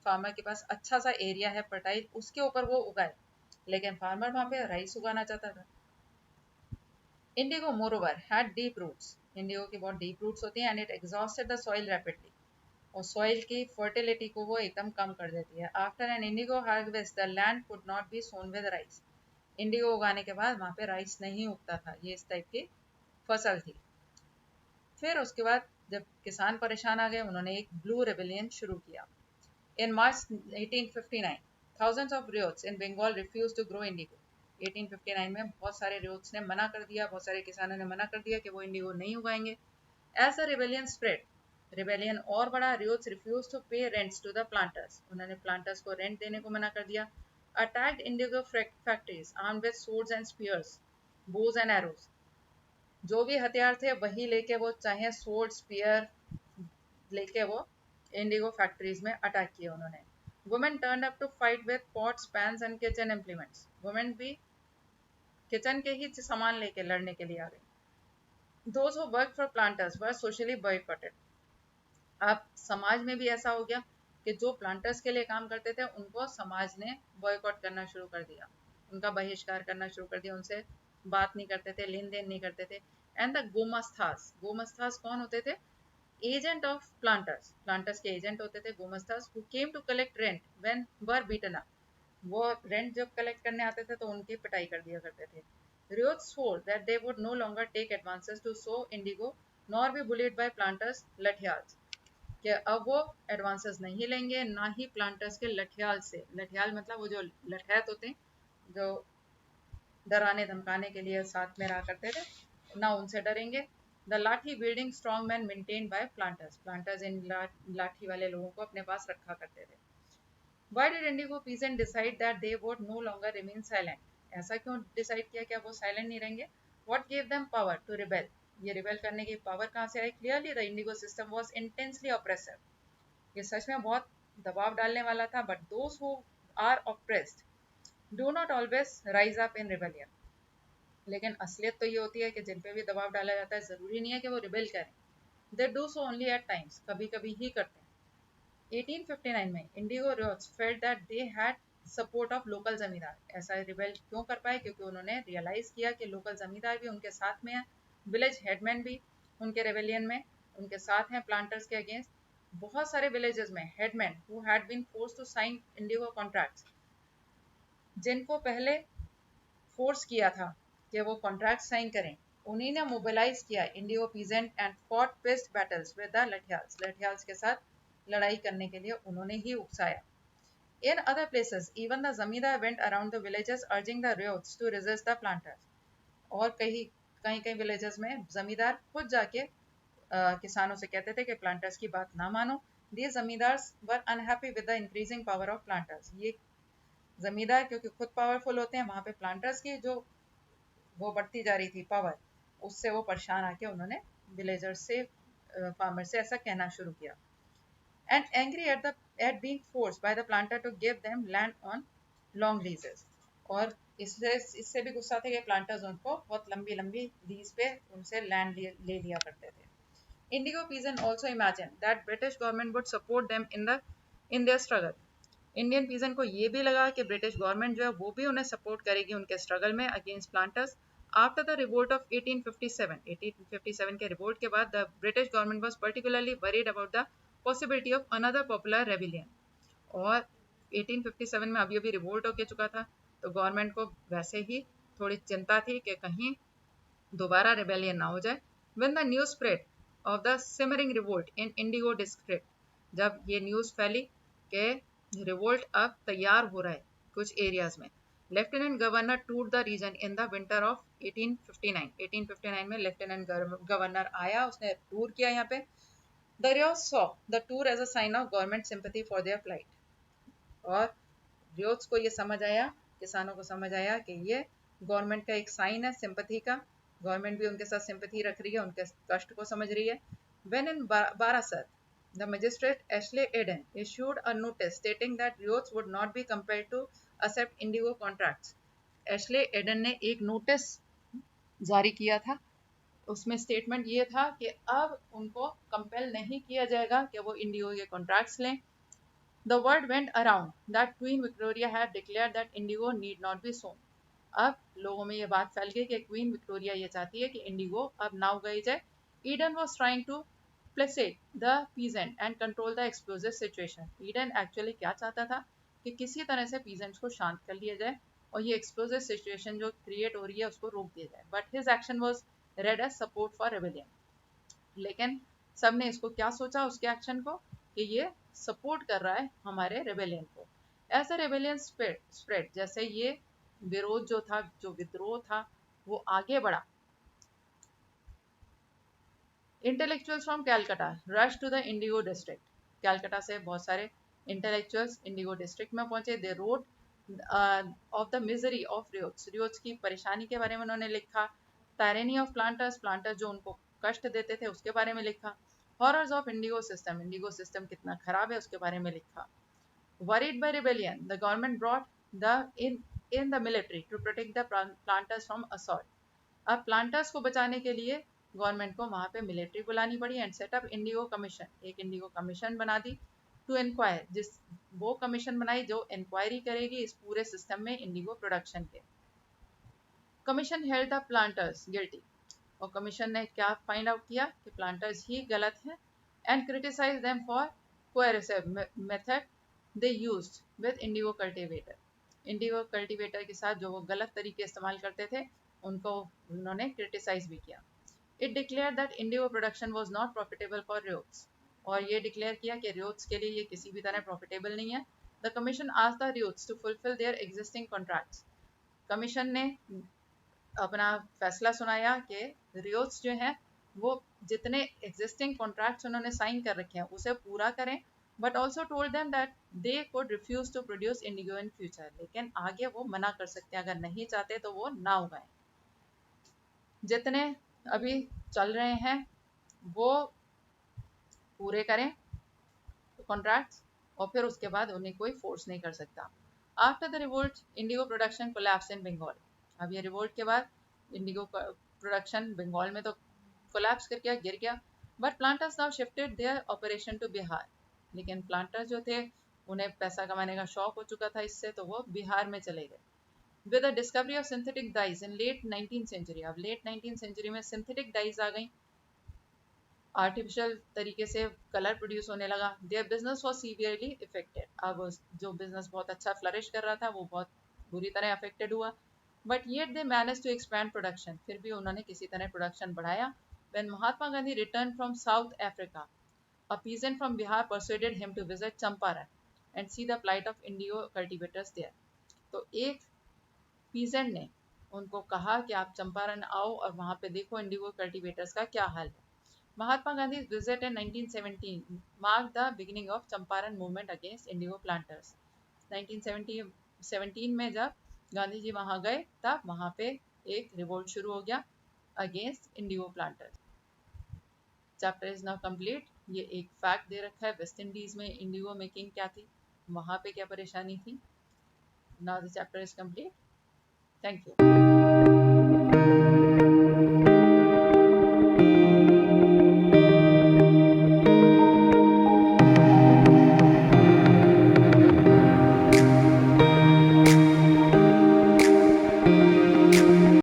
फार्मर के पास अच्छा सा एरिया है फर्टाइल, उसके ऊपर वो उगाए, लेकिन फार्मर वहां पे राइस उगाना चाहता था। Indigo moreover had deep roots. Indigo की बहुत डीप रूट्स होती हैं, and it exhausted the soil rapidly. और सॉइल की फर्टिलिटी को वो एकदम कम कर देती है। After an indigo harvest the land could not be sown with rice. Indigo उगाने के बाद वहां पे राइस नहीं उगता था, ये इस टाइप की फसल थी। फिर उसके बाद जब किसान परेशान आ गए, उन्होंने एक ब्लू रेबेलियन शुरू किया। इन मार्च 1859 thousands of riots in Bengal refused to grow indigo। 1859 में बहुत सारे रियोट्स ने मना कर दिया, बहुत सारे किसानों ने मना कर दिया कि वो इंडिगो नहीं उगाएंगे। As the rebellion spread, rebellion और बड़ा, ryots refuse to pay rents to the planters. उन्होंने प्लांटर्स को रेंट देने को मना कर दिया। Attacked indigo factories armed with swords and spears, bows and arrows। जो भी हथियार थे वही लेके वो, चाहे स्वॉर्ड स्पीयर लेके वो इंडिगो फैक्ट्रीज में अटैक किए उन्होंने। Women turn up to fight with pots, pans and kitchen implements. Women भी किचन के ही सामान लेके लड़ने के लिए आ गई। Those who work for planters were socially boycotted. अब समाज में भी ऐसा हो गया कि जो प्लांटर्स के लिए काम करते थे उनको समाज ने बॉयकॉट करना शुरू कर दिया, उनका बहिष्कार करना शुरू कर दिया, उनसे बात नहीं करते थे, लेन देन नहीं करते थे। एंड द गोमस्थास, गोमस्थास कौन होते थे? एजेंट ऑफ प्लांटर्स, प्लांटर्स के एजेंट होते थे gomasthas, who came to collect rent when were beaten up. वो रेंट जब कलेक्ट करने आते थे तो उनकी पिटाई कर दिया करते थे। Riots swore that they would no longer take advances to sow indigo nor be bullied by planters lathiyals। कि अब वो एडवांसेस नहीं लेंगे, ना ही प्लांटर्स के लठियाल से। लठियाल मतलब वो जो लठैत होते हैं, जो डराने धमकाने के लिए साथ में रहा करते थे, ना उनसे डरेंगे। The lathi wielding strong man maintain by planters, planters in लाठी वाले लोगों को अपने पास रखा करते थे। Why did Indigo peasant decide that they would no longer remain silent? ऐसा क्यों डिसाइड किया कि अब वो साइलेंट नहीं रहेंगे? What gave them power to rebel? ये रिबेल करने की पावर कहाँ से आई? Clearly the Indigo system was intensely oppressive. ये सच में बहुत दबाव डालने वाला था, but those who are oppressed do not always rise up in rebellion. लेकिन असलियत तो ये होती है कि जिन पे भी दबाव डाला जाता है ज़रूरी नहीं है कि वो रिबेल करें। They do so only at times, कभी कभी ही करते हैं। 1859 में indigo ryots felt that they had support of local zamindar. ऐसा रिबेल क्यों कर पाए? क्योंकि उन्होंने रियलाइज किया कि लोकल जमींदार भी उनके साथ में है, विलेज हेडमैन भी उनके रेबेलियन में उनके साथ हैं प्लांटर्स के अगेंस्ट। बहुत सारे विलेजेस में headman who had been forced to sign indigo contracts, जिनको पहले फोर्स किया था कि वो कॉन्ट्रैक्ट साइन करें, उन्हीं ने मोबिलाइज किया indigo peasant and fought pitched battles with the lathiyals. Lathiyals के साथ लड़ाई करने के लिए उन्होंने ही उकसाया। In other places, even the zamindar went around the villages urging the ryots to resist the planters. और कहीं कहीं कहीं विलेजेस में जमींदार खुद जाके किसानों से कहते थे कि प्लांटर्स की बात ना मानो। These zamindars were unhappy with the increasing power of planters. ये जमींदार क्योंकि खुद पावरफुल होते हैं, वहां पे प्लांटर्स की जो वो बढ़ती जा रही थी पावर, उससे वो परेशान आके उन्होंने विलेजर्स से फार्मर से ऐसा कहना शुरू किया। And angry at being forced by the planter to give them land on long leases. और इससे भी गुस्सा थे कि प्लांटर्स उनको बहुत लंबी लंबी लीज पे उनसे लैंड ले लिया करते थे। Indigo peasant also imagined that British government would support them in their struggle. Indian peasant को ये भी लगा कि ब्रिटिश गवर्नमेंट जो है वो भी उन्हें सपोर्ट करेगी उनके स्ट्रगल में against planters. After the revolt of 1857 के रिवोल्ट के बाद the British government was particularly worried about the possibility of another popular rebellion. और 1857 में अभी अभी रिवोल्ट हो चुका था, तो गवर्नमेंट को वैसे ही थोड़ी चिंता थी कि कहीं दोबारा रिबेलियन ना हो जाए। When the news spread of the simmering revolt in Indigo district, जब ये न्यूज़ फैली कि रिवोल्ट अब तैयार हो रहा है कुछ एरियाज में, lieutenant governor toured the region in the winter of 1859 में लेफ्टिनेंट गवर्नर आया, उसने टूर किया यहाँ पे। The Riots saw the tour as a sign of government sympathy for their plight. और रियोट्स को ये समझ आया, किसानों को समझ आया कि ये गवर्नमेंट का एक साइन है सिंपैथी का, गवर्नमेंट भी उनके साथ सिंपैथी रख रही है, उनके कष्ट को समझ रही है। When in Barasat, the magistrate Ashley Eden issued a notice stating that Riots would not be compelled to accept indigo contracts. Ashley Eden ने एक नोटिस जारी किया था, उसमें स्टेटमेंट ये था कि अब उनको कंपेल नहीं किया जाएगा कि वो इंडिगो के कॉन्ट्रैक्ट्स लें। The word went around that Queen Victoria had declared that indigo need not be sown. अब लोगों में ये बात फैल गई कि क्वीन विक्टोरिया ये चाहती है कि इंडिगो अब ना उगाई जाए। Eden was trying to placate the peasant and control the explosive situation. Eden actually क्या चाहता था कि किसी तरह से पीजेंट्स को शांत कर लिया जाए और ये एक्सप्लोजिव सिचुएशन जो क्रिएट हो रही है उसको रोक दिया जाए। But his action was read as support for rebellion. लेकिन सबने इसको क्या सोचा उसके एक्शन को कि ये सपोर्ट कर रहा है हमारे रेबेलियन को। एज द रेबेलियन स्प्रेड, जैसे ये विरोध जो था, जो विद्रोह था, वो आगे बढ़ा, intellectuals from Calcutta rush to the indigo district. Calcutta से बहुत सारे इंटेलेक्चुअल्स इंडिगो डिस्ट्रिक्ट में पहुंचे। They wrote of the misery of ryots, ryots की परेशानी के बारे में उन्होंने लिखा। टायरेनी ऑफ प्लांटर्स, प्लांटर्स जो उनको कष्ट देते थे उसके बारे में लिखा। Horrors of indigo system, indigo system कितना खराब है उसके बारे में लिखा। Worried by rebellion, the government brought the in the military to protect the planters from assault. अब प्लांटर्स को बचाने के लिए गवर्नमेंट को वहां पे मिलिट्री बुलानी पड़ी एंड सेटअप इंडिगो कमीशन, एक इंडिगो कमीशन बना दी टू इंक्वायर, जिस वो कमीशन बनाई जो इंक्वायरी करेगी इस पूरे सिस्टम में इंडिगो प्रोडक्शन के। Commission held the planters guilty, और कमीशन ने क्या फाइंड आउट किया कि प्लांटर्स ही गलत हैं and criticise them for coercive method they used with indigo cultivator. Indigo cultivator के साथ जो वो गलत तरीके इस्तेमाल करते थे उनको उन्होंने क्रिटिसाइज भी किया। It declared that indigo production was not profitable for Riots, और ये डिक्लेयर किया कि रियोट्स के लिए ये किसी भी तरह प्रॉफिटेबल नहीं है। The commission asked the Riots to fulfill their existing contracts. Commission ने अपना फैसला सुनाया कि रियोस जो है वो जितने एग्जिस्टिंग कॉन्ट्रैक्ट्स उन्होंने साइन कर रखे हैं उसे पूरा करें, but also told them that they could refuse to produce indigo in future, लेकिन आगे वो मना कर सकते हैं, अगर नहीं चाहते तो वो ना उगाएं। जितने अभी चल रहे हैं वो पूरे करें कॉन्ट्रैक्ट्स, और फिर उसके बाद उन्हें कोई फोर्स नहीं कर सकता। After the revolt indigo production collapse in Bengal. अब ये रिवोल्ट के बाद इंडिगो प्रोडक्शन बंगाल में तो कोलैप्स कर गया, गिर गया, but planters now shifted their operation to Bihar. लेकिन प्लांटर्स जो थे उन्हें पैसा कमाने का शौक हो चुका था इससे, तो वो बिहार में चले गए। With the discovery of synthetic dyes in late 19th century, अब लेट 19th सेंचुरी में सिंथेटिक डाइज आ गई, आर्टिफिशियल तरीके से कलर प्रोड्यूस होने लगा। Their business was severely affected. अब जो बिजनेस बहुत अच्छा फ्लरिश कर रहा था वो बहुत बुरी तरह अफेक्टेड हुआ, but yet they manage to expand production, फिर भी उन्होंने किसी तरह प्रोडक्शन बढ़ाया। When Mahatma Gandhi return from South Africa, a peasant from Bihar persuaded him to visit Champaran and see the plight of indigo cultivators there. तो एक peasant ने उनको कहा कि आप चंपारण आओ और वहाँ पे देखो इंडिगो कल्टीवेटर्स का क्या हाल है। Mahatma Gandhi's visit in 1917 marked the beginning of Champaran movement against indigo planters. 1917 में जब गांधी जी वहाँ गए तब वहाँ पे एक रिवोल्ट शुरू हो गया against Indigo planters. Chapter is now complete. ये एक फैक्ट दे रखा है, वेस्ट इंडीज में इंडिगो मेकिंग क्या थी, वहाँ पे क्या परेशानी थी। Now the chapter is complete. Thank you.